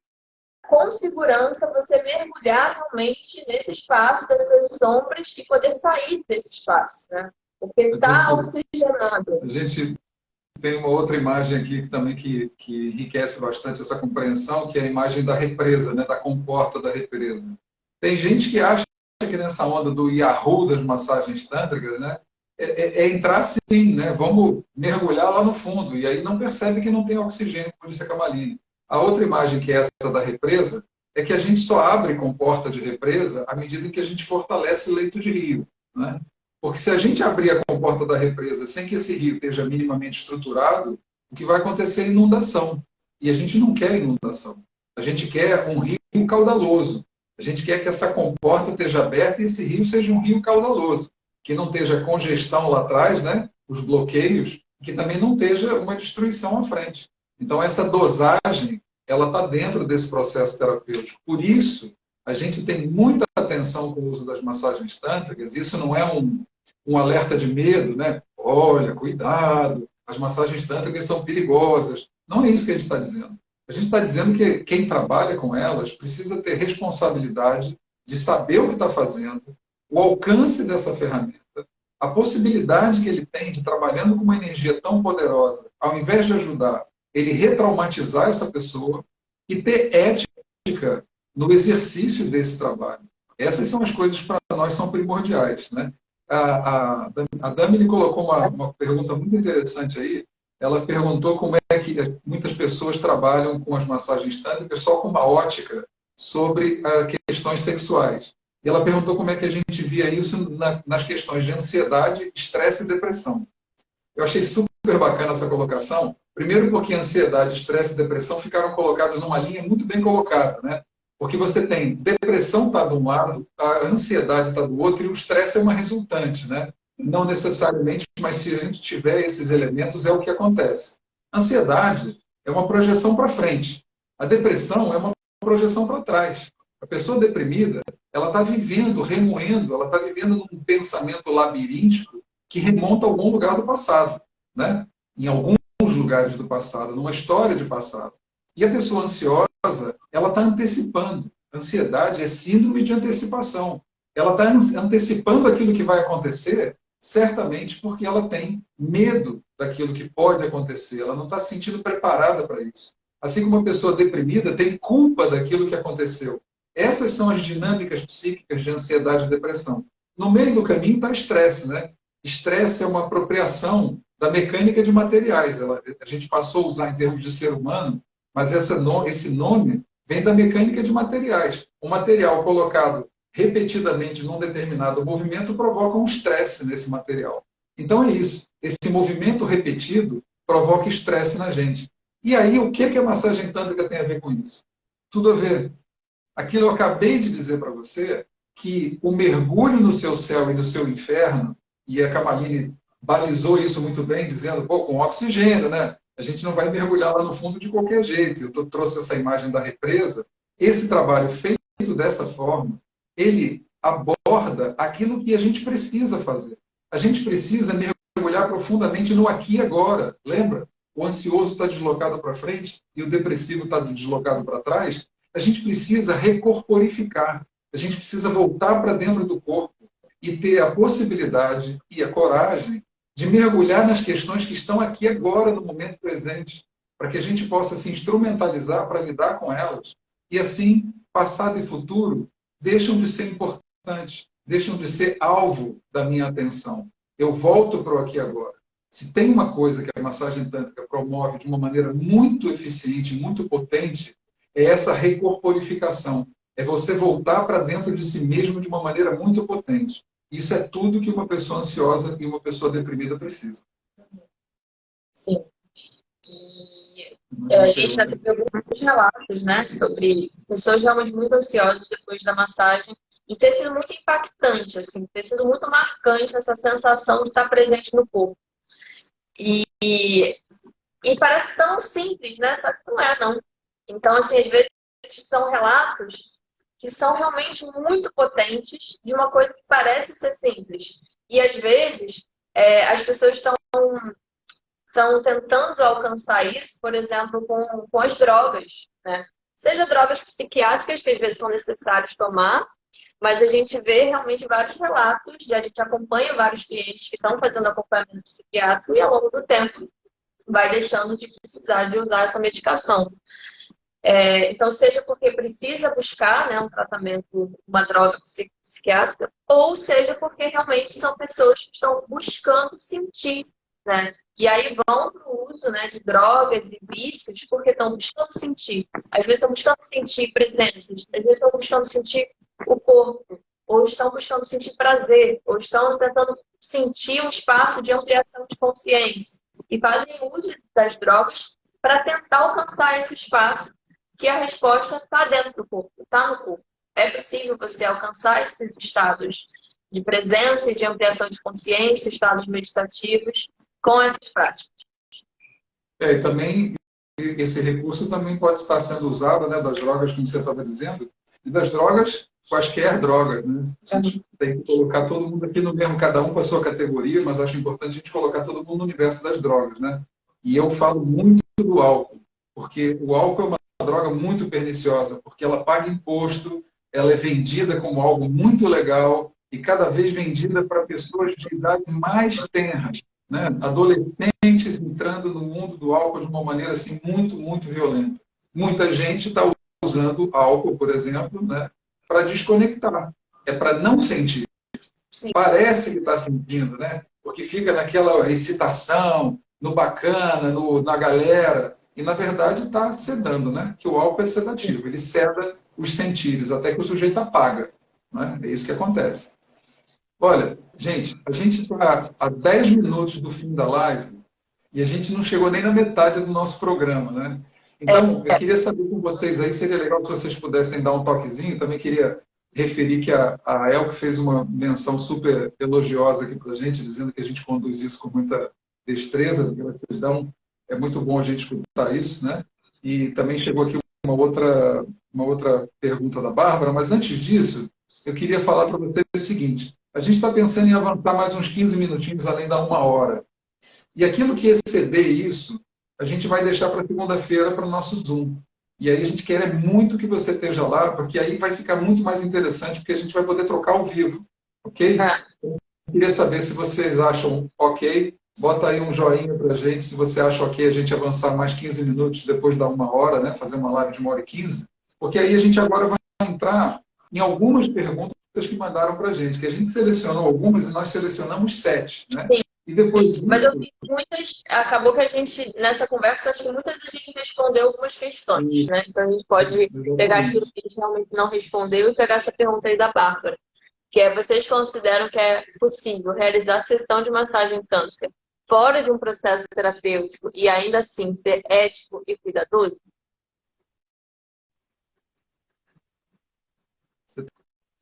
com segurança, você mergulhar realmente nesse espaço das suas sombras e poder sair desse espaço, né? Porque está oxigenado. A gente tem uma outra imagem aqui que enriquece bastante essa compreensão, que é a imagem da represa, né, da comporta da represa. Tem gente que acha que nessa onda do Yahoo das massagens tântricas, né, é entrar assim, né, vamos mergulhar lá no fundo, e aí não percebe que não tem oxigênio, como disse a Kamaline. A outra imagem, que é essa da represa, é que a gente só abre comporta de represa à medida que a gente fortalece leito de rio, né? Porque se a gente abrir a comporta da represa sem que esse rio esteja minimamente estruturado, o que vai acontecer é inundação. E a gente não quer inundação. A gente quer um rio caudaloso. A gente quer que essa comporta esteja aberta e esse rio seja um rio caudaloso. Que não esteja congestão lá atrás, né? Os bloqueios, que também não esteja uma destruição à frente. Então, essa dosagem, ela está dentro desse processo terapêutico. Por isso, a gente tem muita atenção com o uso das massagens tântricas. Isso não é um alerta de medo, né? Olha, cuidado, as massagens tântricas são perigosas. Não é isso que a gente está dizendo. A gente está dizendo que quem trabalha com elas precisa ter responsabilidade de saber o que está fazendo, o alcance dessa ferramenta, a possibilidade que ele tem de, trabalhando com uma energia tão poderosa, ao invés de ajudar, ele retraumatizar essa pessoa e ter ética no exercício desse trabalho. Essas são as coisas que para nós são primordiais, né? A Damini colocou uma pergunta muito interessante aí. Ela perguntou como é que muitas pessoas trabalham com as massagens tântricas só com uma ótica sobre questões sexuais. E ela perguntou como é que a gente via isso nas questões de ansiedade, estresse e depressão. Eu achei super bacana essa colocação. Primeiro porque ansiedade, estresse e depressão ficaram colocados numa linha muito bem colocada, né? Porque você tem depressão está de um lado, a ansiedade está do outro e o estresse é uma resultante, né? Não necessariamente, mas se a gente tiver esses elementos, é o que acontece. Ansiedade é uma projeção para frente. A depressão é uma projeção para trás. A pessoa deprimida, ela está vivendo, remoendo, ela está vivendo num pensamento labiríntico que remonta a algum lugar do passado, né? Em alguns lugares do passado, numa história de passado. E a pessoa ansiosa, ela está antecipando. Ansiedade é síndrome de antecipação. Ela está antecipando aquilo que vai acontecer, certamente porque ela tem medo daquilo que pode acontecer. Ela não está se sentindo preparada para isso. Assim como uma pessoa deprimida tem culpa daquilo que aconteceu. Essas são as dinâmicas psíquicas de ansiedade e depressão. No meio do caminho está estresse, né? Estresse é uma apropriação da mecânica de materiais. A gente passou a usar em termos de ser humano, mas esse nome vem da mecânica de materiais. Um material colocado repetidamente num determinado movimento provoca um estresse nesse material. Então é isso. Esse movimento repetido provoca estresse na gente. E aí, o que a massagem tântrica tem a ver com isso? Tudo a ver. Aquilo eu acabei de dizer para você, que o mergulho no seu céu e no seu inferno, e a Kamaline balizou isso muito bem, dizendo, pô, com oxigênio, né? A gente não vai mergulhar lá no fundo de qualquer jeito. Eu trouxe essa imagem da represa. Esse trabalho feito dessa forma, ele aborda aquilo que a gente precisa fazer. A gente precisa mergulhar profundamente no aqui e agora. Lembra? O ansioso está deslocado para frente e o depressivo está deslocado para trás. A gente precisa recorporificar. A gente precisa voltar para dentro do corpo e ter a possibilidade e a coragem de mergulhar nas questões que estão aqui agora, no momento presente, para que a gente possa se instrumentalizar para lidar com elas. E assim, passado e futuro deixam de ser importantes, deixam de ser alvo da minha atenção. Eu volto para o aqui e agora. Se tem uma coisa que a massagem tântrica promove de uma maneira muito eficiente, muito potente, é essa recorporificação. É você voltar para dentro de si mesmo de uma maneira muito potente. Isso é tudo que uma pessoa ansiosa e uma pessoa deprimida precisa. Sim. E a gente já teve alguns relatos, né, sobre pessoas realmente muito ansiosas depois da massagem de ter sido muito impactante, assim, ter sido muito marcante essa sensação de estar presente no corpo. E parece tão simples, né? Só que não é, não. Então, assim, às vezes são relatos que são realmente muito potentes de uma coisa que parece ser simples. E às vezes as pessoas estão tentando alcançar isso, por exemplo, com as drogas, né? Seja drogas psiquiátricas, que às vezes são necessárias tomar, mas a gente vê realmente vários relatos, a gente acompanha vários clientes que estão fazendo acompanhamento psiquiátrico e ao longo do tempo vai deixando de precisar de usar essa medicação. Então, seja porque precisa buscar, né, um tratamento, uma droga psiquiátrica, ou seja porque realmente são pessoas que estão buscando sentir, né? E aí vão para o uso, né, de drogas e vícios porque estão buscando sentir. Às vezes estão buscando sentir presenças, às vezes estão buscando sentir o corpo, ou estão buscando sentir prazer, ou estão tentando sentir um espaço de ampliação de consciência. E fazem uso das drogas para tentar alcançar esse espaço que a resposta está dentro do corpo, está no corpo. É possível você alcançar esses estados de presença e de ampliação de consciência, estados meditativos, com essas práticas. E também esse recurso também pode estar sendo usado, né, das drogas, como você estava dizendo, e das drogas, quaisquer drogas, né? A gente tem que colocar todo mundo aqui no mesmo, cada um com a sua categoria, mas acho importante a gente colocar todo mundo no universo das drogas, né? E eu falo muito do álcool, porque o álcool é uma droga muito perniciosa, porque ela paga imposto, ela é vendida como algo muito legal e cada vez vendida para pessoas de idade mais tenra, né? Adolescentes entrando no mundo do álcool de uma maneira assim muito, muito violenta. Muita gente está usando álcool, por exemplo, né, para desconectar, é para não sentir. Sim. Parece que está sentindo, né? Porque fica naquela excitação, no bacana, na galera, e na verdade está sedando, né? Que o álcool é sedativo, ele seda os sentidos, até que o sujeito apaga, né? É isso que acontece. Olha, gente, a gente está a 10 minutos do fim da live e a gente não chegou nem na metade do nosso programa, né? Então, eu queria saber com vocês aí, seria legal se vocês pudessem dar um toquezinho. Também queria referir que a Elke fez uma menção super elogiosa aqui para a gente, dizendo que a gente conduz isso com muita destreza, gratidão. É muito bom a gente escutar isso, né? E também chegou aqui uma outra pergunta da Bárbara, mas antes disso, eu queria falar para vocês o seguinte: a gente está pensando em avançar mais uns 15 minutinhos além da 1 hora. E aquilo que exceder isso, a gente vai deixar para segunda-feira para o nosso Zoom. E aí a gente quer muito que você esteja lá, porque aí vai ficar muito mais interessante, porque a gente vai poder trocar ao vivo. Ok? Eu queria saber se vocês acham ok. Bota aí um joinha para a gente, se você acha ok a gente avançar mais 15 minutos depois da 1 hora, né? Fazer uma live de 1h15. Porque aí a gente agora vai entrar em algumas perguntas que mandaram para a gente, que a gente selecionou algumas e nós selecionamos 7, né? Sim. E depois disso... Mas eu vi muitas, acabou que a gente, nessa conversa, acho que muitas a gente respondeu algumas questões, né? Então a gente pode pegar aquilo que a gente realmente não respondeu e pegar essa pergunta aí da Bárbara, que é: vocês consideram que é possível realizar sessão de massagem tântrica fora de um processo terapêutico e ainda assim ser ético e cuidadoso?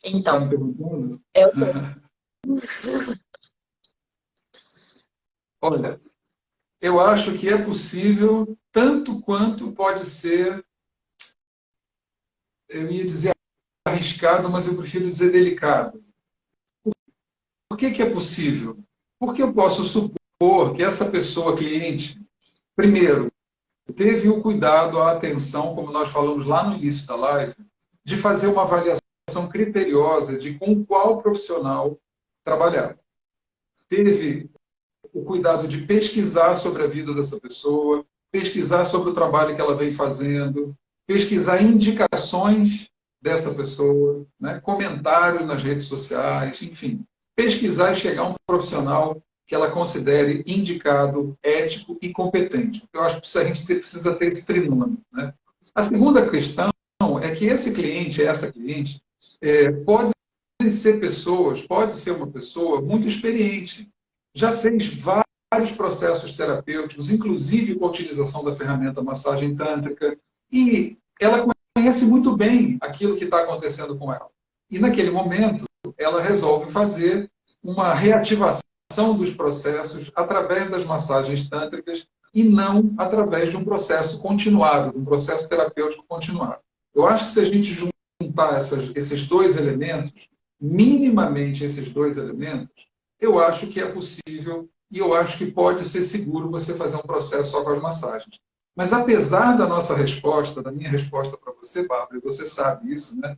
Então, me perguntando? eu Olha, eu acho que é possível, tanto quanto pode ser, eu ia dizer arriscado, mas eu prefiro dizer delicado. Por que é possível? Porque eu posso supor que essa pessoa, cliente, primeiro, teve o cuidado, a atenção, como nós falamos lá no início da live, de fazer uma avaliação criteriosa de com qual profissional trabalhar. Teve o cuidado de pesquisar sobre a vida dessa pessoa, pesquisar sobre o trabalho que ela vem fazendo, pesquisar indicações dessa pessoa, né? Comentários nas redes sociais, enfim. Pesquisar e chegar a um profissional que ela considere indicado, ético e competente. Eu acho que a gente precisa ter esse trinômio, né? A segunda questão é que esse cliente, essa cliente, pode ser uma pessoa muito experiente, já fez vários processos terapêuticos, inclusive com a utilização da ferramenta massagem tântrica, e ela conhece muito bem aquilo que está acontecendo com ela. E naquele momento, ela resolve fazer uma reativação dos processos através das massagens tântricas e não através de um processo continuado, de um processo terapêutico continuado. Eu acho que se a gente juntar esses dois elementos, minimamente esses dois elementos, eu acho que é possível e eu acho que pode ser seguro você fazer um processo só com as massagens. Mas apesar da nossa resposta, da minha resposta para você, Bárbara, e você sabe isso, né?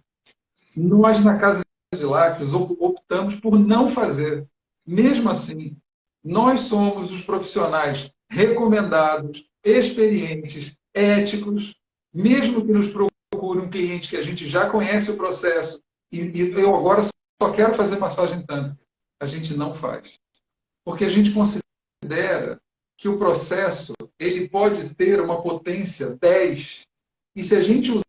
Nós, na Casa de Lácteos, optamos por não fazer. Mesmo assim, nós somos os profissionais recomendados, experientes, éticos, mesmo que nos procure um cliente que a gente já conhece o processo e eu agora só quero fazer massagem tântrica. A gente não faz. Porque a gente considera que o processo ele pode ter uma potência 10. E se a gente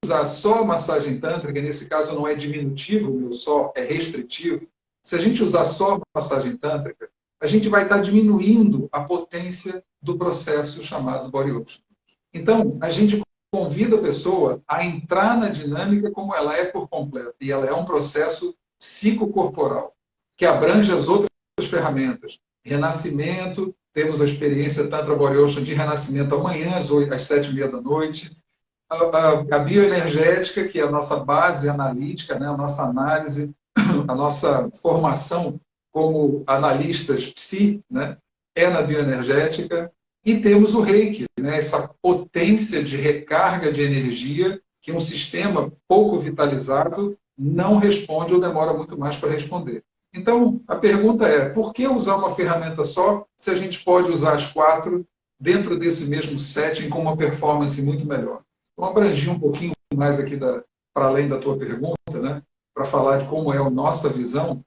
usar só massagem tântrica, nesse caso não é diminutivo, o meu só é restritivo, se a gente usar só massagem tântrica, a gente vai estar diminuindo a potência do processo chamado Body Ocean. Então, a gente convida a pessoa a entrar na dinâmica como ela é por completo. E ela é um processo psicocorporal, que abrange as outras ferramentas. Renascimento, temos a experiência Tantra Body Ocean de renascimento amanhã, às 7h30 da noite. A bioenergética, que é a nossa base analítica, né? A nossa análise, a nossa formação como analistas psi, né? É na bioenergética. E temos o Reiki, né? Essa potência de recarga de energia que um sistema pouco vitalizado não responde ou demora muito mais para responder. Então, a pergunta é, por que usar uma ferramenta só se a gente pode usar as 4 dentro desse mesmo setting com uma performance muito melhor? Então, abrangir um pouquinho mais aqui para além da tua pergunta, né? Para falar de como é a nossa visão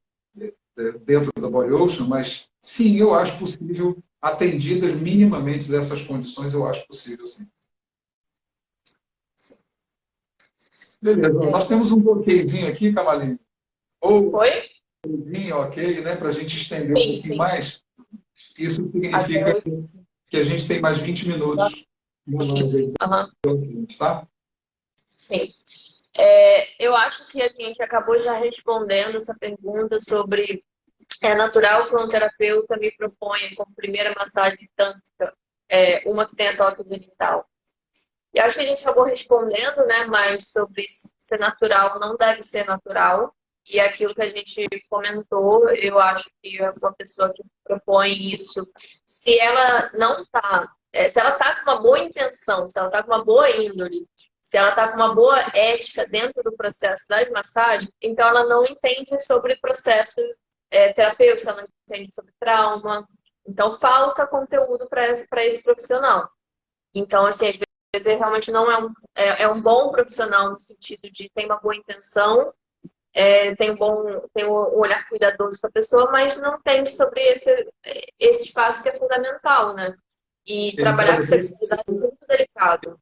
dentro da Body Ocean, mas sim, eu acho possível, atendidas minimamente dessas condições, eu acho possível, sim. Beleza, nós temos um bloqueiozinho aqui, Camalinho. Ou Oi? ok, né? Para a gente estender um Sim, pouquinho sim. mais. Isso significa que a gente tem mais 20 minutos. Uhum. Tá? Sim. Eu acho que a gente acabou já respondendo essa pergunta sobre é natural que um terapeuta me proponha como primeira massagem tântrica uma que tenha toque genital. E acho que a gente acabou respondendo, né, mais sobre ser natural não deve ser natural. E aquilo que a gente comentou, eu acho que uma pessoa que propõe isso, se ela não está, se ela está com uma boa intenção, se ela está com uma boa índole, se ela está com uma boa ética dentro do processo das massagens, então ela não entende sobre processo terapêutico, ela não entende sobre trauma. Então falta conteúdo para esse profissional. Então, assim, às vezes realmente não é um bom profissional no sentido de tem uma boa intenção, tem um olhar cuidadoso para a pessoa, mas não entende sobre esse espaço que é fundamental, né? E trabalhar com sexualidade é muito delicado.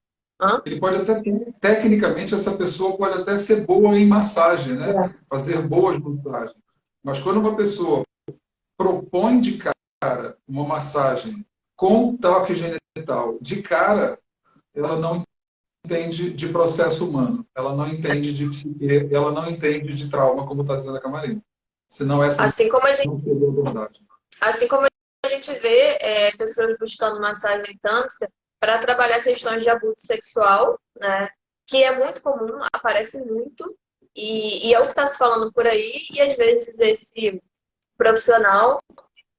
Ele pode até, tecnicamente, essa pessoa pode até ser boa em massagem, né? Fazer boas massagens. Mas quando uma pessoa propõe de cara uma massagem com toque genital, de cara, ela não entende de processo humano, ela não entende de psique, ela não entende de trauma, como está dizendo a Camarina. Senão essa assim como a gente, não seria a verdade. assim como a gente vê pessoas buscando massagem tântrica para trabalhar questões de abuso sexual, né? Que é muito comum, aparece muito, e é o que está se falando por aí, e às vezes esse profissional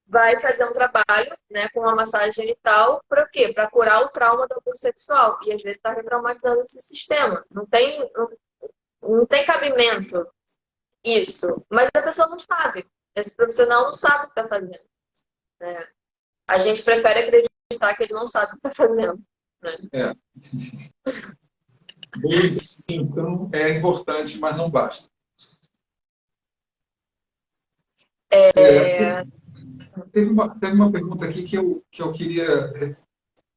vai fazer um trabalho, né, com uma massagem genital, para quê? Para curar o trauma do abuso sexual. E às vezes está retraumatizando esse sistema. Não tem cabimento isso. Mas a pessoa não sabe. Esse profissional não sabe o que está fazendo. Né? A gente prefere acreditar que ele não sabe o que está fazendo. Né? Então, é importante, mas não basta. Teve uma pergunta aqui que eu queria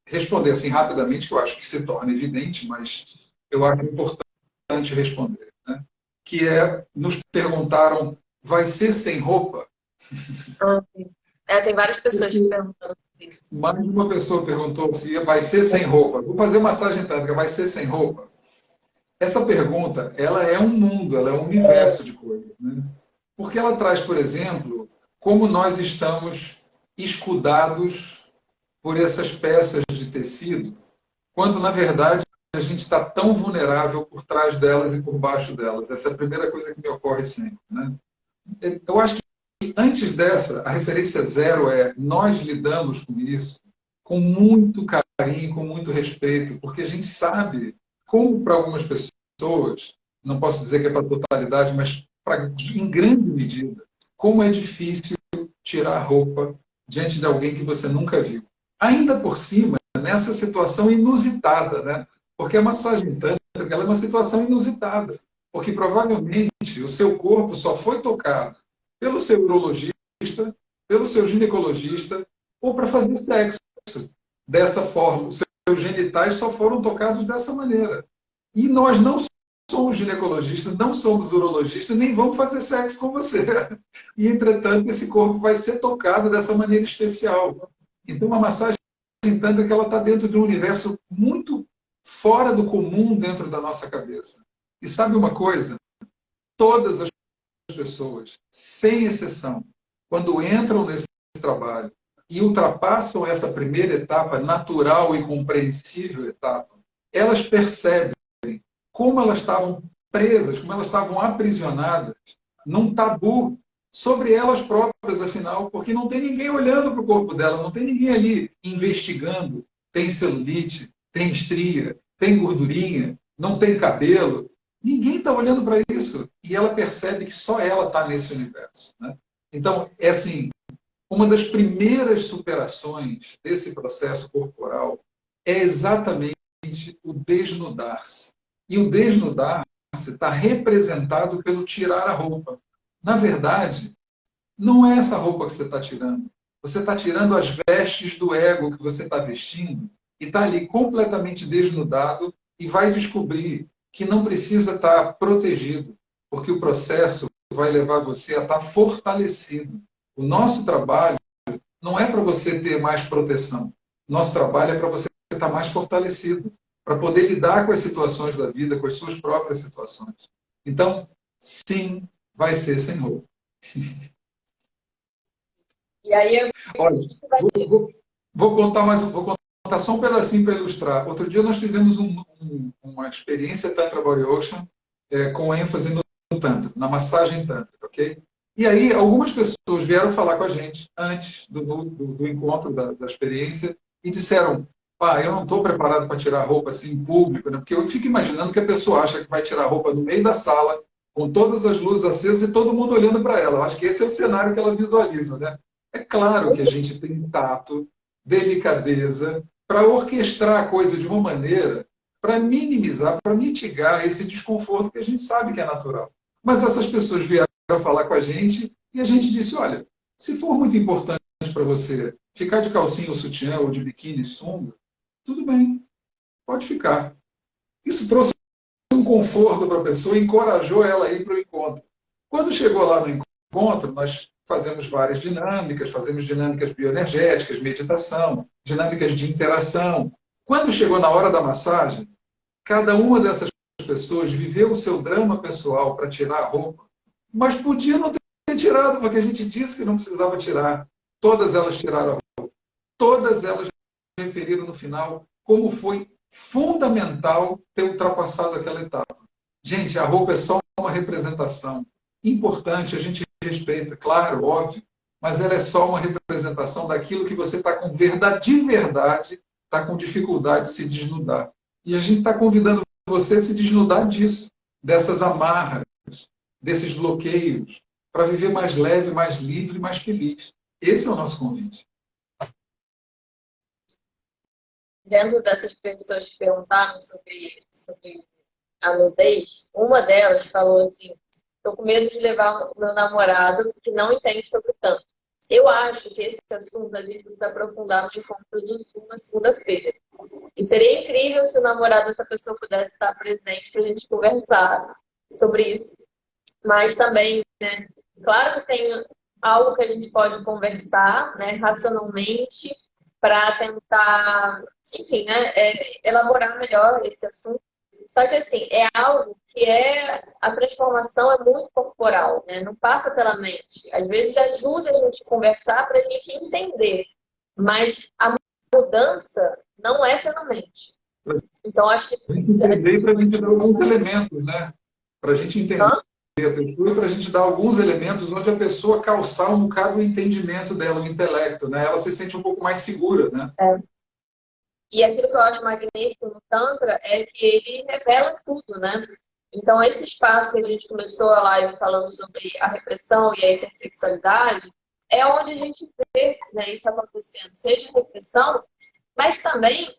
responder assim rapidamente, que eu acho que se torna evidente, mas eu acho importante responder. Né? Que nos perguntaram, vai ser sem roupa? Tem várias pessoas que perguntando isso. Mais uma pessoa perguntou se vai ser sem roupa. Vou fazer massagem tântrica, vai ser sem roupa? Essa pergunta, ela é um mundo, ela é um universo de coisas, né? Porque ela traz, por exemplo, como nós estamos escudados por essas peças de tecido, quando, na verdade, a gente está tão vulnerável por trás delas e por baixo delas. Essa é a primeira coisa que me ocorre sempre, né? Eu acho que antes dessa, a referência zero é nós lidamos com isso com muito carinho, com muito respeito, porque a gente sabe como para algumas pessoas, não posso dizer que é para a totalidade, mas em grande medida, como é difícil tirar a roupa diante de alguém que você nunca viu. Ainda por cima, nessa situação inusitada, né? Porque a massagem tântrica ela é uma situação inusitada, porque provavelmente o seu corpo só foi tocado pelo seu urologista, pelo seu ginecologista, ou para fazer sexo. Dessa forma, os seus genitais só foram tocados dessa maneira. E nós não somos ginecologistas, não somos urologistas, nem vamos fazer sexo com você. E, entretanto, esse corpo vai ser tocado dessa maneira especial. Então, a massagem tântrica ela está dentro de um universo muito fora do comum dentro da nossa cabeça. E sabe uma coisa? Todas as pessoas, sem exceção, quando entram nesse trabalho e ultrapassam essa primeira etapa, natural e compreensível etapa, elas percebem como elas estavam presas, como elas estavam aprisionadas num tabu sobre elas próprias, afinal, porque não tem ninguém olhando para o corpo dela, não tem ninguém ali investigando. Tem celulite, tem estria, tem gordurinha, não tem cabelo. Ninguém está olhando para isso. E ela percebe que só ela está nesse universo. Né? Então, é assim, uma das primeiras superações desse processo corporal é exatamente o desnudar-se. E o desnudar-se está representado pelo tirar a roupa. Na verdade, não é essa roupa que você está tirando. Você está tirando as vestes do ego que você está vestindo e está ali completamente desnudado e vai descobrir que não precisa estar protegido, porque o processo vai levar você a estar fortalecido. O nosso trabalho não é para você ter mais proteção. Nosso trabalho é para você estar mais fortalecido, para poder lidar com as situações da vida, com as suas próprias situações. Então, sim, vai ser sem roupa. E aí Olha, vou contar mais, vou contar só um pedacinho para ilustrar. Outro dia nós fizemos uma experiência Tantra Body Ocean com ênfase no Tantra, na massagem Tantra, ok? E aí algumas pessoas vieram falar com a gente antes do encontro da experiência e disseram, pá, eu não estou preparado para tirar roupa assim em público, né? Porque eu fico imaginando que a pessoa acha que vai tirar roupa no meio da sala, com todas as luzes acesas e todo mundo olhando para ela. Eu acho que esse é o cenário que ela visualiza, né? É claro que a gente tem tato, delicadeza, para orquestrar a coisa de uma maneira para minimizar, para mitigar esse desconforto que a gente sabe que é natural. Mas essas pessoas vieram falar com a gente e a gente disse, olha, se for muito importante para você ficar de calcinha ou sutiã ou de biquíni e sunga, tudo bem, pode ficar. Isso trouxe um conforto para a pessoa e encorajou ela a ir para o encontro. Quando chegou lá no encontro, nós fazemos várias dinâmicas, fazemos dinâmicas bioenergéticas, meditação, dinâmicas de interação. Quando chegou na hora da massagem, cada uma dessas pessoas viveu o seu drama pessoal para tirar a roupa, mas podia não ter tirado, porque a gente disse que não precisava tirar. Todas elas tiraram a roupa. Todas elas referiram no final como foi fundamental ter ultrapassado aquela etapa. Gente, a roupa é só uma representação. Importante, a gente respeita, claro, óbvio, mas ela é só uma representação daquilo que você está com verdade, de verdade, está com dificuldade de se desnudar. E a gente está convidando você a se desnudar disso, dessas amarras, desses bloqueios, para viver mais leve, mais livre, mais feliz. Esse é o nosso convite. Dentro dessas pessoas que perguntaram sobre a nudez, uma delas falou assim: estou com medo de levar o meu namorado que não entende sobre tanto. Eu acho que esse assunto a gente precisa aprofundar no encontro do Zoom na segunda-feira. E seria incrível se o namorado dessa pessoa pudesse estar presente para a gente conversar sobre isso. Mas também, né, claro que tem algo que a gente pode conversar, né, racionalmente, para tentar, enfim, né, elaborar melhor esse assunto. Só que, assim, é algo que a transformação é muito corporal, né? Não passa pela mente. Às vezes ajuda a gente a conversar para a gente entender, mas a mudança não é pela mente. Então, acho que A gente entender para a gente dar alguns elementos, né? Para a gente entender Hã? a pessoa e para a gente dar alguns elementos onde a pessoa calçar um bocado o entendimento dela, o intelecto, né? Ela se sente um pouco mais segura, né? E aquilo que eu acho magnífico no Tantra é que ele revela tudo, né? Então, esse espaço que a gente começou a live falando sobre a repressão e a intersexualidade é onde a gente vê, né, isso acontecendo, seja repressão, mas também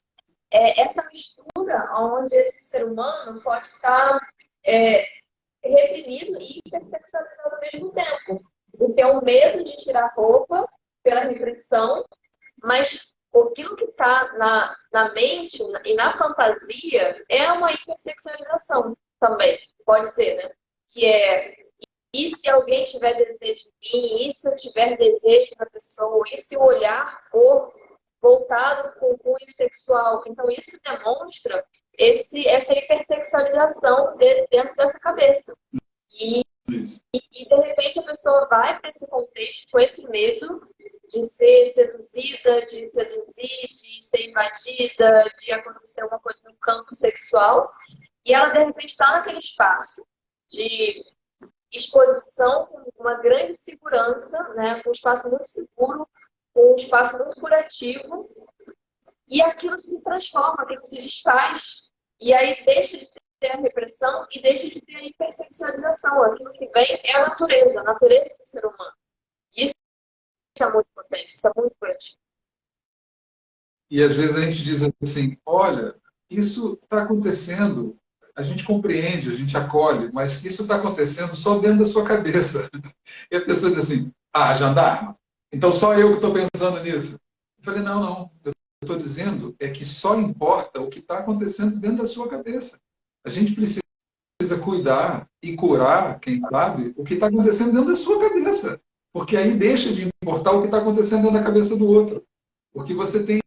essa mistura onde esse ser humano pode estar reprimido e hipersexualizado ao mesmo tempo. Porque é o medo de tirar roupa pela repressão, mas aquilo que está na mente e na fantasia é uma hipersexualização também, pode ser, né? Que e se alguém tiver desejo de mim, e se eu tiver desejo da pessoa, e se o olhar for voltado com o cunho sexual. Então, isso demonstra essa hipersexualização dentro dessa cabeça. E, de repente, a pessoa vai para esse contexto com esse medo de ser seduzida, de seduzir, de ser invadida, de acontecer alguma coisa no campo sexual. E ela, de repente, está naquele espaço de exposição com uma grande segurança, né, com um espaço muito seguro, com um espaço muito curativo, e aquilo se transforma, aquilo se desfaz. E aí deixa de ter a repressão e deixa de ter a hipersexualização. Aquilo que vem é a natureza do ser humano. Isso é muito potente, isso é muito curativo. E às vezes a gente diz assim, olha, isso está acontecendo, a gente compreende, a gente acolhe, mas isso está acontecendo só dentro da sua cabeça. E a pessoa diz assim, jandarma, então só eu que estou pensando nisso. Eu falei, não, eu estou dizendo é que só importa o que está acontecendo dentro da sua cabeça. A gente precisa cuidar e curar, quem sabe, o que está acontecendo dentro da sua cabeça. Porque aí deixa de importar o que está acontecendo dentro da cabeça do outro. Porque você tem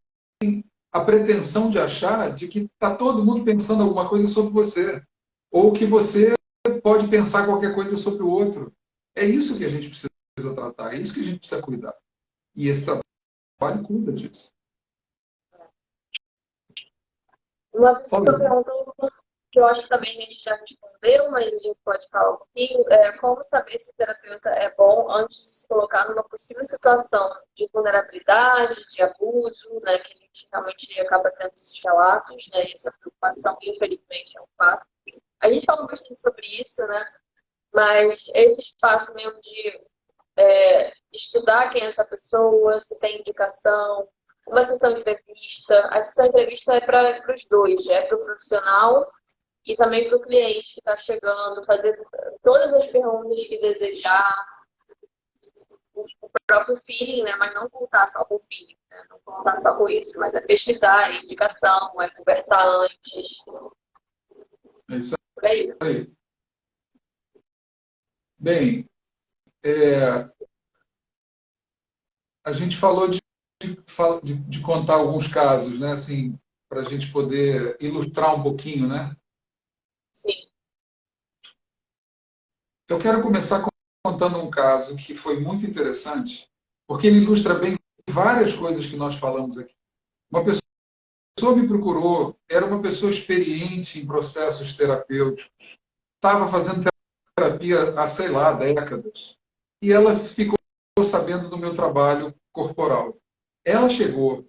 a pretensão de achar de que está todo mundo pensando alguma coisa sobre você. Ou que você pode pensar qualquer coisa sobre o outro. É isso que a gente precisa tratar, é isso que a gente precisa cuidar. E esse trabalho cuida disso. Uma pergunta que eu acho que também a gente já respondeu, mas a gente pode falar um pouquinho, é como saber se o terapeuta é bom antes de se colocar numa possível situação de vulnerabilidade, de abuso, né, que a gente realmente acaba tendo esses relatos, né, e essa preocupação, infelizmente, é um fato. A gente falou bastante sobre isso, né, mas esse espaço mesmo de estudar quem é essa pessoa, se tem indicação, uma sessão de entrevista. A sessão de entrevista é para os dois, é para o profissional e também para o cliente que está chegando, fazer todas as perguntas que desejar, o próprio feeling, né? Mas não contar só com o feeling, né? Não contar só com isso, mas é pesquisar, é indicação, é conversar antes. É isso Por aí. Bem, a gente falou de contar alguns casos, né? Assim, para a gente poder ilustrar um pouquinho, né? Sim. Eu quero começar contando um caso que foi muito interessante, porque ele ilustra bem várias coisas que nós falamos aqui. Uma pessoa me procurou, era uma pessoa experiente em processos terapêuticos, estava fazendo terapia há, sei lá, décadas, e ela ficou sabendo do meu trabalho corporal. Ela chegou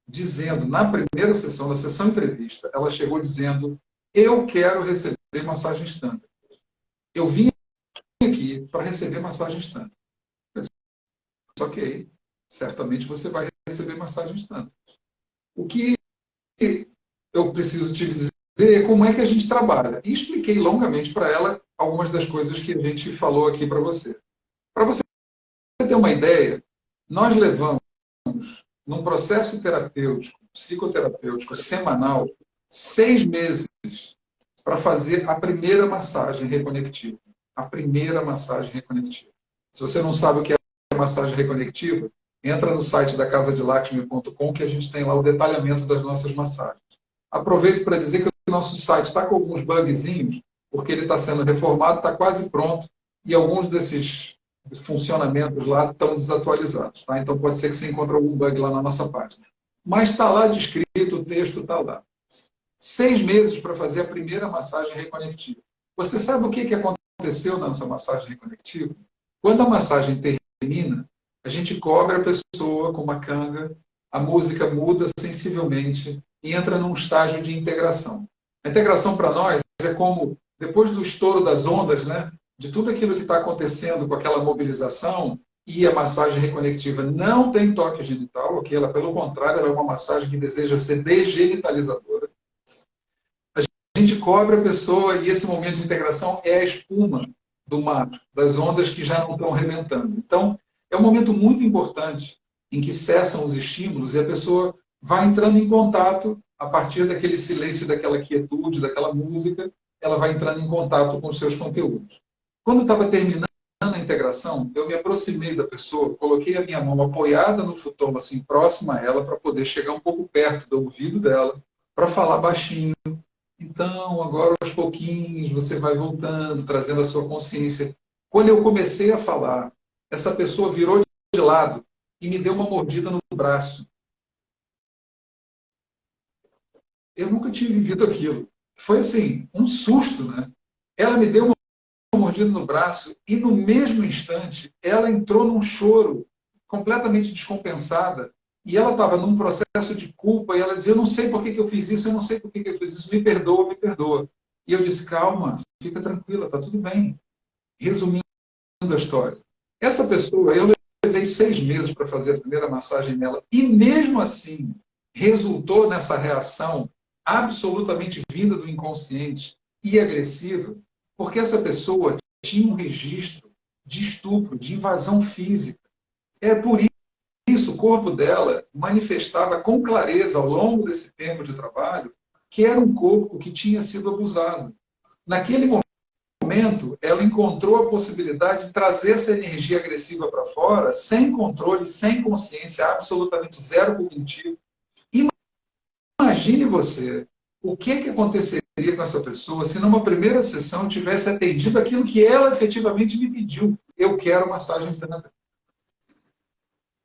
dizendo, na primeira sessão, na sessão entrevista, ela chegou dizendo, eu quero receber massagens tântricas. Eu vim aqui para receber massagens tântricas. Ok, certamente você vai receber massagens tântricas. O que eu preciso te dizer é como é que a gente trabalha. E expliquei longamente para ela algumas das coisas que a gente falou aqui para você. Para você ter uma ideia, nós levamos, num processo terapêutico, psicoterapêutico, semanal, 6 meses para fazer a primeira massagem reconectiva. A primeira massagem reconectiva. Se você não sabe o que é massagem reconectiva, entra no site da casadelakshmi.com que a gente tem lá o detalhamento das nossas massagens. Aproveito para dizer que nosso site está com alguns bugzinhos, porque ele está sendo reformado, está quase pronto, e alguns desses funcionamentos lá estão desatualizados. Tá? Então, pode ser que você encontre algum bug lá na nossa página. Mas está lá descrito, o texto está lá. 6 meses para fazer a primeira massagem reconectiva. Você sabe o que aconteceu nessa massagem reconectiva? Quando a massagem termina, a gente cobre a pessoa com uma canga, a música muda sensivelmente e entra num estágio de integração. A integração para nós é como, depois do estouro das ondas, né, de tudo aquilo que está acontecendo com aquela mobilização, e a massagem reconectiva não tem toque genital, ok? Ela, pelo contrário, ela é uma massagem que deseja ser desgenitalizadora. A gente cobre a pessoa e esse momento de integração é a espuma do mar, das ondas que já não estão arrebentando. Então, é um momento muito importante em que cessam os estímulos e a pessoa vai entrando em contato, a partir daquele silêncio, daquela quietude, daquela música, ela vai entrando em contato com os seus conteúdos. Quando estava terminando a integração, eu me aproximei da pessoa, coloquei a minha mão apoiada no futomo, assim, próxima a ela, para poder chegar um pouco perto do ouvido dela, para falar baixinho. Então, agora aos pouquinhos, você vai voltando, trazendo a sua consciência. Quando eu comecei a falar, essa pessoa virou de lado e me deu uma mordida no braço. Eu nunca tinha vivido aquilo. Foi assim, um susto, né? Ela me deu uma mordida no braço e no mesmo instante ela entrou num choro completamente descompensada e ela estava num processo de culpa e ela dizia, eu não sei por que eu fiz isso, eu não sei por que eu fiz isso, me perdoa, me perdoa. E eu disse, calma, fica tranquila, está tudo bem. Resumindo a história. Essa pessoa, eu levei 6 meses para fazer a primeira massagem nela e mesmo assim resultou nessa reação absolutamente vinda do inconsciente e agressiva, porque essa pessoa tinha um registro de estupro, de invasão física. É por isso o corpo dela manifestava com clareza ao longo desse tempo de trabalho que era um corpo que tinha sido abusado. Naquele momento, ela encontrou a possibilidade de trazer essa energia agressiva para fora, sem controle, sem consciência, absolutamente zero cognitivo. Imagine você o que aconteceria com essa pessoa se numa primeira sessão eu tivesse atendido aquilo que ela efetivamente me pediu. Eu quero massagem tântrica.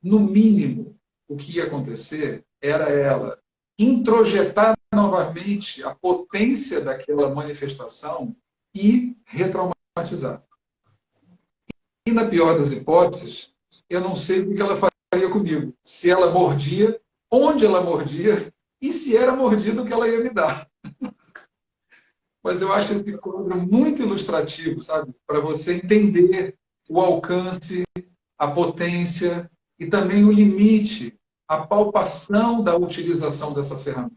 No mínimo, o que ia acontecer era ela introjetar novamente a potência daquela manifestação e retraumatizar. E na pior das hipóteses, eu não sei o que ela faria comigo. Se ela mordia, onde ela mordia e se era mordido o que ela ia me dar. Mas eu acho esse quadro muito ilustrativo, sabe? Para você entender o alcance, a potência e também o limite, a palpação da utilização dessa ferramenta.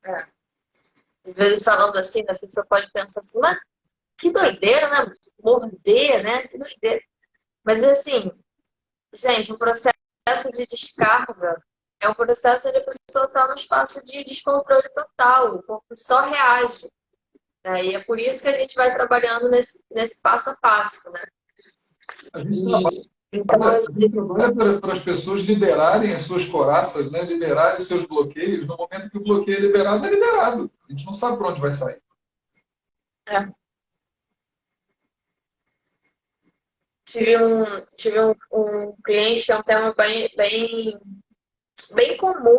É. Às vezes falando assim, a pessoa pode pensar assim, mas que doideira, né? Morder, né? Que doideira. Mas assim, gente, o processo de descarga é um processo onde a pessoa está no espaço de descontrole total, o corpo só reage. Né? E é por isso que a gente vai trabalhando nesse passo a passo, né? A gente trabalha para as pessoas liberarem as suas coraças, né? Liberarem os seus bloqueios. No momento que o bloqueio é liberado, é liberado. A gente não sabe para onde vai sair. É. Tive um cliente, é um tema bem comum,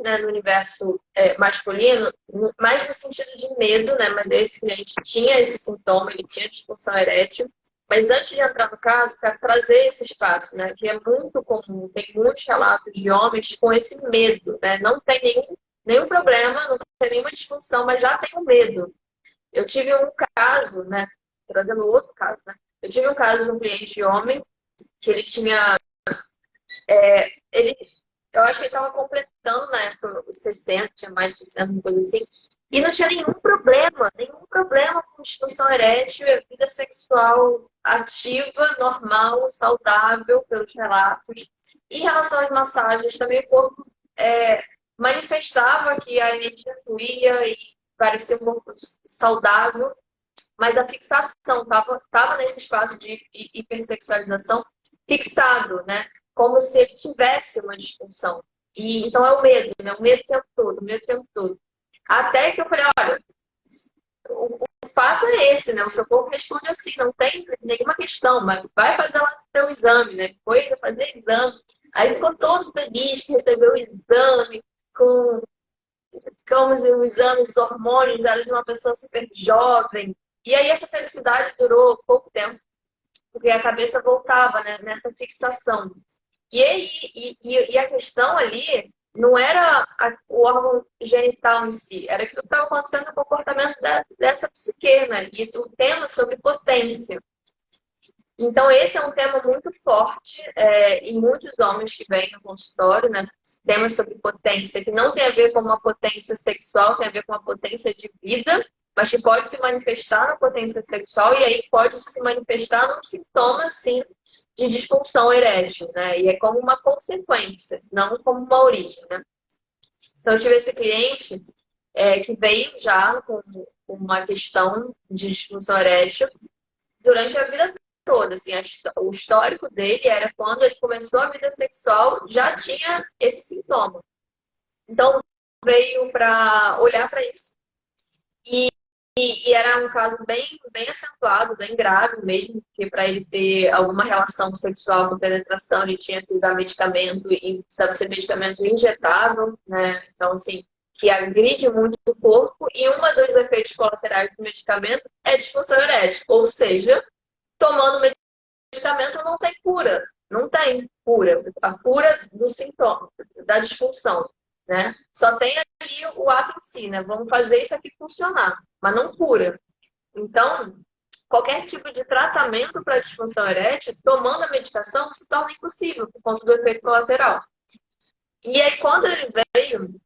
né, no universo masculino, mais no sentido de medo, né? Mas esse cliente tinha esse sintoma, ele tinha disfunção erétil. Mas antes de entrar no caso, quero trazer esse espaço, né? Que é muito comum, tem muitos relatos de homens com esse medo, né? Não tem nenhum problema, não tem nenhuma disfunção, mas já tem o medo. Eu tive um caso, né? Trazendo outro caso, né? Eu tive um caso de um cliente de homem que ele tinha. Eu acho que ele estava completando na época os 60, tinha mais de 60, uma coisa assim. E não tinha nenhum problema com disfunção erétil e vida sexual ativa, normal, saudável, pelos relatos. Em relação às massagens, também o corpo manifestava que a energia fluía e parecia um corpo saudável, mas a fixação estava nesse espaço de hipersexualização fixado, né? Como se ele tivesse uma disfunção. E, então é o medo, né? O medo o tempo todo, o medo o tempo todo. Até que eu falei, olha, o fato é esse, né? O seu corpo responde assim, não tem nenhuma questão, mas vai fazer lá o seu exame, né? Foi fazer exame. Aí ficou todo feliz que recebeu o exame, com ficamos em um exame, os hormônios, era de uma pessoa super jovem. E aí essa felicidade durou pouco tempo, porque a cabeça voltava, né, nessa fixação. E, aí, e a questão ali não era o órgão genital em si, era aquilo que estava acontecendo no comportamento dessa psique, né? E o tema sobre potência. Então, esse é um tema muito forte em muitos homens que vêm no consultório, né? Temas sobre potência, que não tem a ver com uma potência sexual, tem a ver com uma potência de vida, mas que pode se manifestar na potência sexual e aí pode se manifestar num sintoma, assim, de disfunção erétil, né? E é como uma consequência, não como uma origem, né? Então, eu tive esse cliente que veio já com uma questão de disfunção erétil durante a vida toda, assim, o histórico dele era quando ele começou a vida sexual, já tinha esse sintoma. Então, veio para olhar para isso. E era um caso bem acentuado, bem grave mesmo, porque para ele ter alguma relação sexual com penetração, ele tinha que usar medicamento, e precisava ser medicamento injetável, né? Então, assim, que agride muito o corpo, e um dos efeitos colaterais do medicamento é disfunção erétil, ou seja, tomando medicamento não tem cura. Não tem cura. A cura do sintoma, da disfunção, né? Só tem ali o ato em si, né? Vamos fazer isso aqui funcionar, mas não cura. Então, qualquer tipo de tratamento para disfunção erétil, tomando a medicação, se torna impossível por conta do efeito colateral. E aí, quando ele veio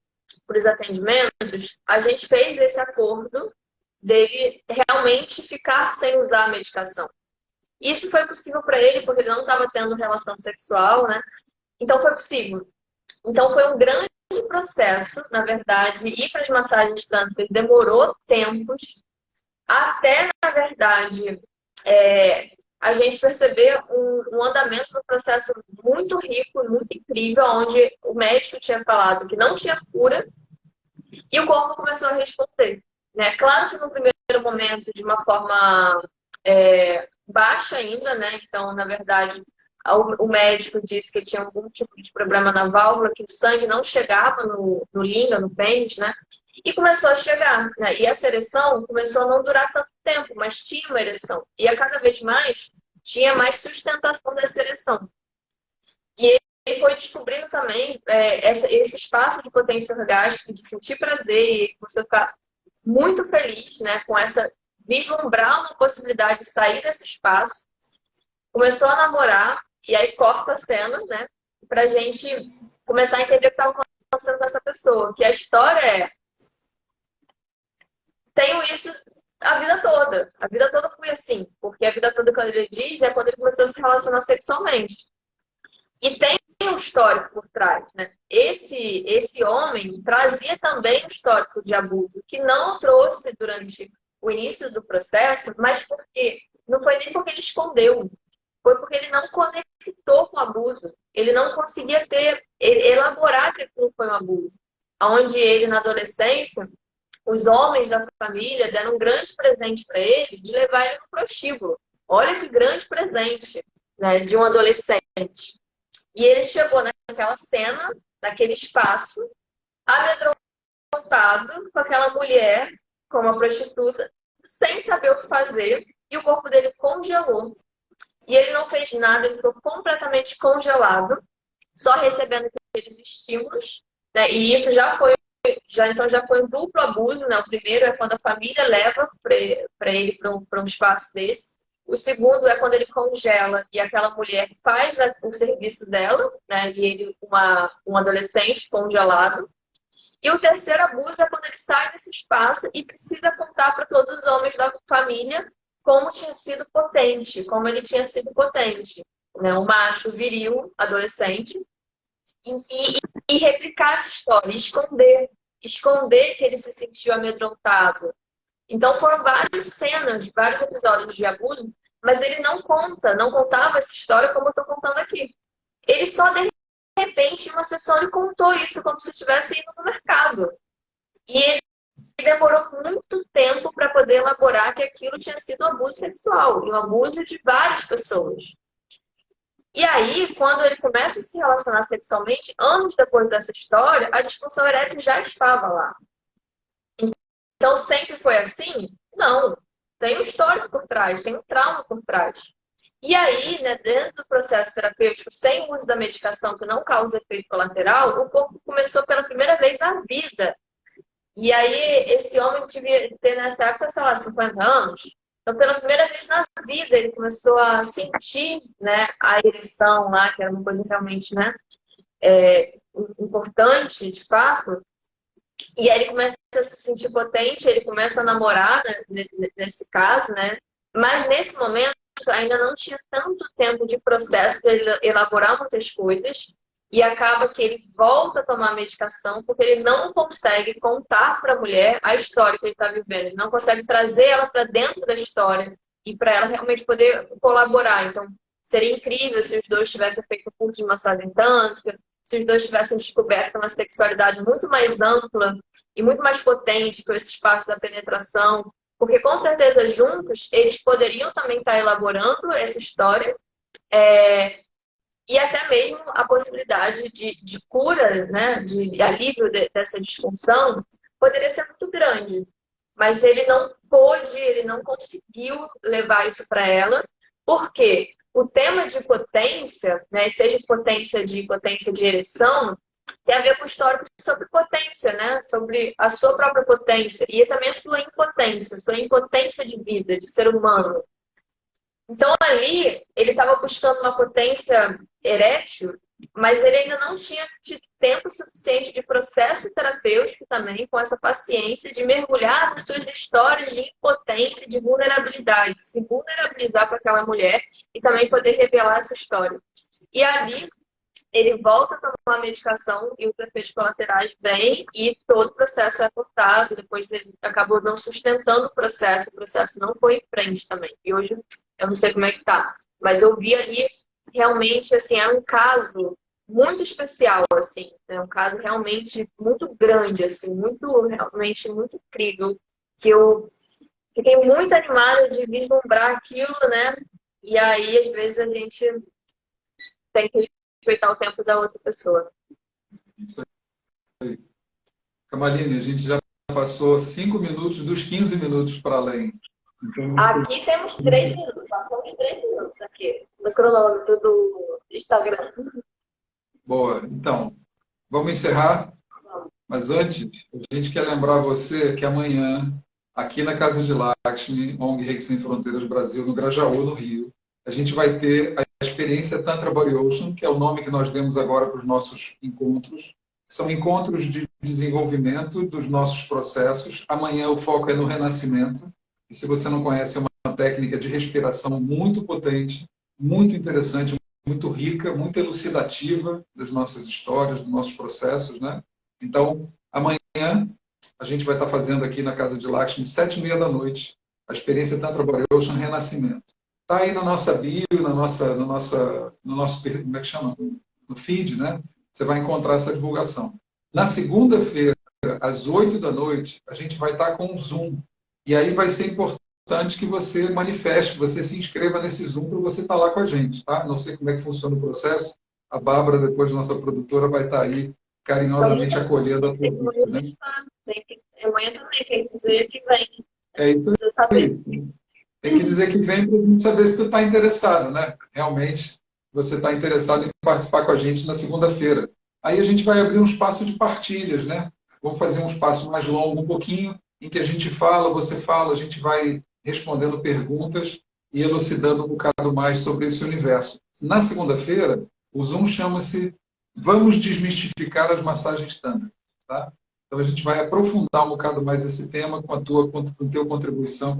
para os atendimentos, a gente fez esse acordo dele realmente ficar sem usar a medicação. Isso foi possível para ele porque ele não estava tendo relação sexual, né? Então foi possível. Então foi um grande processo, na verdade, ir para as massagens tântricas demorou tempos, até, na verdade, a gente perceber um andamento do processo muito rico, muito incrível, onde o médico tinha falado que não tinha cura e o corpo começou a responder, né? Claro que no primeiro momento, de uma forma baixa ainda, né? Então, na verdade, o médico disse que ele tinha algum tipo de problema na válvula, que o sangue não chegava no língua, no pênis, né? E começou a chegar, né? E essa ereção começou a não durar tanto tempo, mas tinha uma ereção. E a cada vez mais tinha mais sustentação dessa ereção. E ele foi descobrindo também esse espaço de potência orgástica, de sentir prazer e você ficar muito feliz, né? Com essa vislumbrar uma possibilidade de sair desse espaço. Começou a namorar e aí corta a cena, né? Pra gente começar a entender o que estava acontecendo com essa pessoa. Que a história tenho isso a vida toda. A vida toda fui assim. Porque a vida toda, quando ele diz, é quando ele começou a se relacionar sexualmente. E tem um histórico por trás, né? Esse homem trazia também um histórico de abuso, que não trouxe durante o início do processo, mas porque não foi nem porque ele escondeu, foi porque ele não conectou com o abuso. Ele não conseguia elaborar que aquilo foi um abuso. Onde ele, na adolescência, os homens da família deram um grande presente para ele de levar ele no prostíbulo. Olha que grande presente, né, de um adolescente. E ele chegou naquela cena, naquele espaço, amedrontado com aquela mulher, com uma prostituta, sem saber o que fazer, e o corpo dele congelou. E ele não fez nada, ele ficou completamente congelado, só recebendo aqueles estímulos, né? E isso então já foi um duplo abuso, né? O primeiro é quando a família leva para ele para um espaço desse. O segundo é quando ele congela e aquela mulher faz o serviço dela, né? E ele, um adolescente congelado. E o terceiro abuso é quando ele sai desse espaço e precisa contar para todos os homens da família como tinha sido potente, como ele tinha sido potente. Né? Um macho viril, adolescente, e replicar essa história, esconder que ele se sentiu amedrontado. Então foram várias cenas, vários episódios de abuso, mas ele não contava essa história como eu estou contando aqui. Ele só, de repente, em uma sessão, ele contou isso como se estivesse indo no mercado. E ele demorou muito tempo para poder elaborar que aquilo tinha sido um abuso sexual, um abuso de várias pessoas. E aí, quando ele começa a se relacionar sexualmente, anos depois dessa história, a disfunção erétil já estava lá. Então, sempre foi assim? Não. Tem um histórico por trás, tem um trauma por trás. E aí, né, dentro do processo terapêutico, sem o uso da medicação que não causa efeito colateral, o corpo começou pela primeira vez na vida. E aí, esse homem devia ter nessa época, sei lá, 50 anos. Então, pela primeira vez na vida, ele começou a sentir, né, a ereção lá, que era uma coisa realmente, né, importante, de fato. E aí ele começa a se sentir potente, ele começa a namorar, né, nesse caso, né? Mas nesse momento ainda não tinha tanto tempo de processo para ele elaborar muitas coisas e acaba que ele volta a tomar medicação porque ele não consegue contar para a mulher a história que ele está vivendo. Ele não consegue trazer ela para dentro da história e para ela realmente poder colaborar. Então, seria incrível se os dois tivessem feito um curso de massagem tântrica, se os dois tivessem descoberto uma sexualidade muito mais ampla e muito mais potente com esse espaço da penetração, porque com certeza juntos eles poderiam também estar elaborando essa história e até mesmo a possibilidade de cura, né, de alívio dessa disfunção poderia ser muito grande. Mas ele não pôde, ele não conseguiu levar isso para ela, porque o tema de potência, né, seja potência de ereção, tem a ver com o histórico sobre potência, né? Sobre a sua própria potência e também a sua impotência de vida, de ser humano. Então ali ele estava buscando uma potência erétil, mas ele ainda não tinha tido tempo suficiente de processo terapêutico também, com essa paciência de mergulhar nas suas histórias de impotência, de vulnerabilidade, se vulnerabilizar para aquela mulher e também poder revelar essa história. E ali ele volta a tomar a medicação e os efeitos colaterais vêm e todo o processo é cortado. Depois ele acabou não sustentando o processo não foi em frente também. E hoje eu não sei como é que tá, mas eu vi ali realmente, assim, é um caso muito especial, assim, é um caso realmente muito grande, assim, realmente muito incrível, que eu fiquei muito animada de vislumbrar aquilo, né? E aí, às vezes, a gente tem que respeitar o tempo da outra pessoa. Isso aí. Camaline, a gente já passou 5 minutos dos 15 minutos para além. Então, aqui temos 3 minutos, passamos 3 minutos aqui, no cronômetro do Instagram. Boa. Então, vamos encerrar. Mas antes, a gente quer lembrar você que amanhã, aqui na Casa de Lakshmi, ONG Reiki Sem Fronteiras Brasil, no Grajaú, no Rio, a gente vai ter a experiência Tantra Body Ocean, que é o nome que nós demos agora para os nossos encontros. São encontros de desenvolvimento dos nossos processos. Amanhã o foco é no renascimento. E se você não conhece, é uma técnica de respiração muito potente, muito interessante, muito rica, muito elucidativa das nossas histórias, dos nossos processos, né? Então, amanhã a gente vai estar fazendo aqui na Casa de Lakshmi, 7h30 da noite, a experiência Tantra Body Ocean Renascimento. Está aí na nossa bio, no nosso, como é que chama? No feed, né? Você vai encontrar essa divulgação. Na segunda-feira, às 8 da noite, a gente vai estar com um Zoom. E aí vai ser importante que você manifeste, que você se inscreva nesse Zoom para você estar lá com a gente, tá? Não sei como é que funciona o processo. A Bárbara, depois nossa produtora, vai estar aí carinhosamente acolhendo a tua né? Amanhã também, quer dizer que vem. É isso aí. Tem que dizer que vem para a gente saber se tu está interessado, né? Realmente, você está interessado em participar com a gente na segunda-feira. Aí a gente vai abrir um espaço de partilhas, né? Vamos fazer um espaço mais longo, um pouquinho, em que a gente fala, você fala, a gente vai respondendo perguntas e elucidando um bocado mais sobre esse universo. Na segunda-feira, o Zoom chama-se Vamos Desmistificar as Massagens Tântricas, tá? Então, a gente vai aprofundar um bocado mais esse tema com a tua contribuição,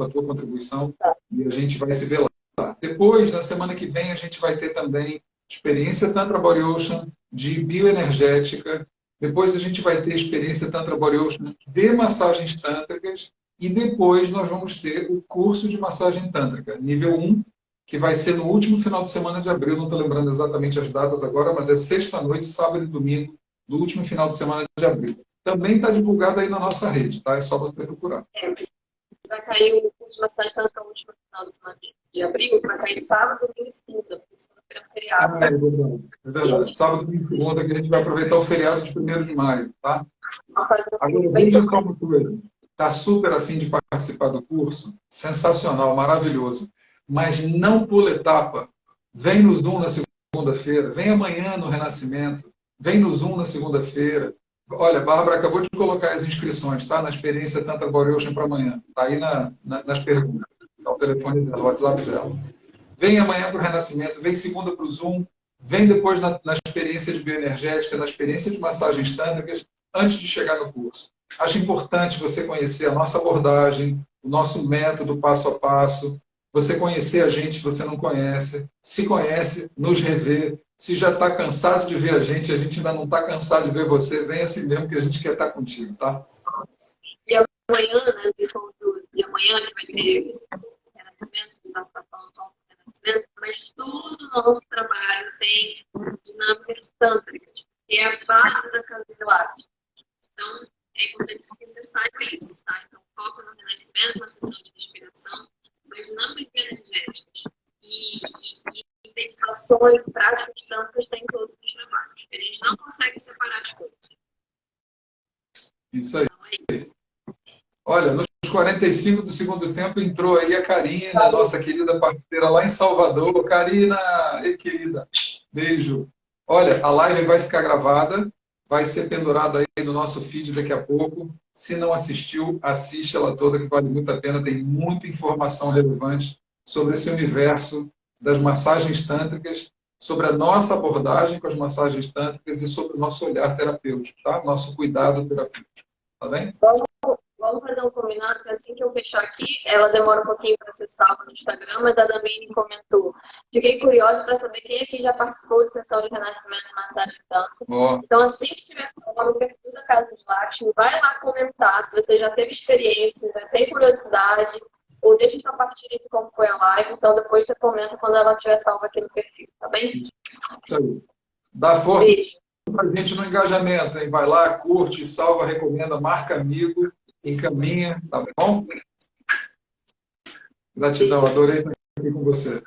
e a gente vai se ver lá. Depois, na semana que vem, a gente vai ter também experiência Tantra Body Ocean de bioenergética. Depois, a gente vai ter experiência Tantra Body Ocean de massagens tântricas. E depois, nós vamos ter o curso de massagem tântrica, nível 1, que vai ser no último final de semana de abril. Não estou lembrando exatamente as datas agora, mas é sexta-noite, sábado e domingo, do último final de semana de abril. também está divulgado aí na nossa rede, tá? É só você procurar. Vai cair o curso de massagem tanto a última final de semana de abril, vai cair sábado, domingo e segunda, porque segunda-feira é um feriado. É verdade. É verdade. Sábado, domingo e segunda, que a gente vai aproveitar o feriado de 1º de maio, tá? Agora, veja só uma coisa. Está super afim de participar do curso? Sensacional, maravilhoso. Mas não pula etapa. Vem no Zoom na segunda-feira, vem amanhã no Renascimento, vem no Zoom na segunda-feira. Olha, a Bárbara acabou de colocar as inscrições, tá? Na experiência Tantra Body Ocean para amanhã. Está aí nas perguntas. Está o telefone dela, o WhatsApp dela. Vem amanhã para o Renascimento, vem segunda para o Zoom, vem depois na experiência de bioenergética, na experiência de massagens tântricas, antes de chegar no curso. Acho importante você conhecer a nossa abordagem, o nosso método passo a passo, você conhecer a gente se você não conhece, se conhece, nos rever. Se já está cansado de ver a gente ainda não está cansado de ver você, vem assim mesmo que a gente quer estar contigo, tá? E amanhã, né, de amanhã que vai ter renascimento, renascimento, mas todo o nosso trabalho tem dinâmicas tântricas, que é a base da casa de Pilates. Então, é importante que você saiba isso, tá? Então, foca no renascimento, na sessão de respiração, mas dinâmicas energéticas e meditações e práticas tântricas tem todos os trabalhos. A gente não consegue separar as coisas. Isso aí. Olha, nos 45 do segundo tempo entrou aí a Karina, nossa querida parceira lá em Salvador. Karina, ei, querida, beijo. Olha, a live vai ficar gravada, vai ser pendurada aí no nosso feed daqui a pouco. Se não assistiu, assiste ela toda, que vale muito a pena. Tem muita informação relevante sobre esse universo das massagens tântricas, sobre a nossa abordagem com as massagens tântricas e sobre o nosso olhar terapêutico, tá? Nosso cuidado terapêutico, tá bem? Vamos fazer um combinado, que assim que eu fechar aqui, ela demora um pouquinho para ser salva no Instagram, mas a Damine comentou. Fiquei curiosa para saber quem aqui já participou de sessão de renascimento de massagem tântrica. Então, assim que estiver salva no perfil da Casa dos Lakshmi, vai lá comentar se você já teve experiências, já tem curiosidade, ou deixa sua partilha de como foi a live. Então, depois você comenta quando ela estiver salva aqui no perfil, tá bem? Isso aí. Dá força Beijo pra gente no engajamento, hein? Vai lá, curte, salva, recomenda, marca amigo, encaminha, tá bom? Gratidão, adorei estar aqui com você.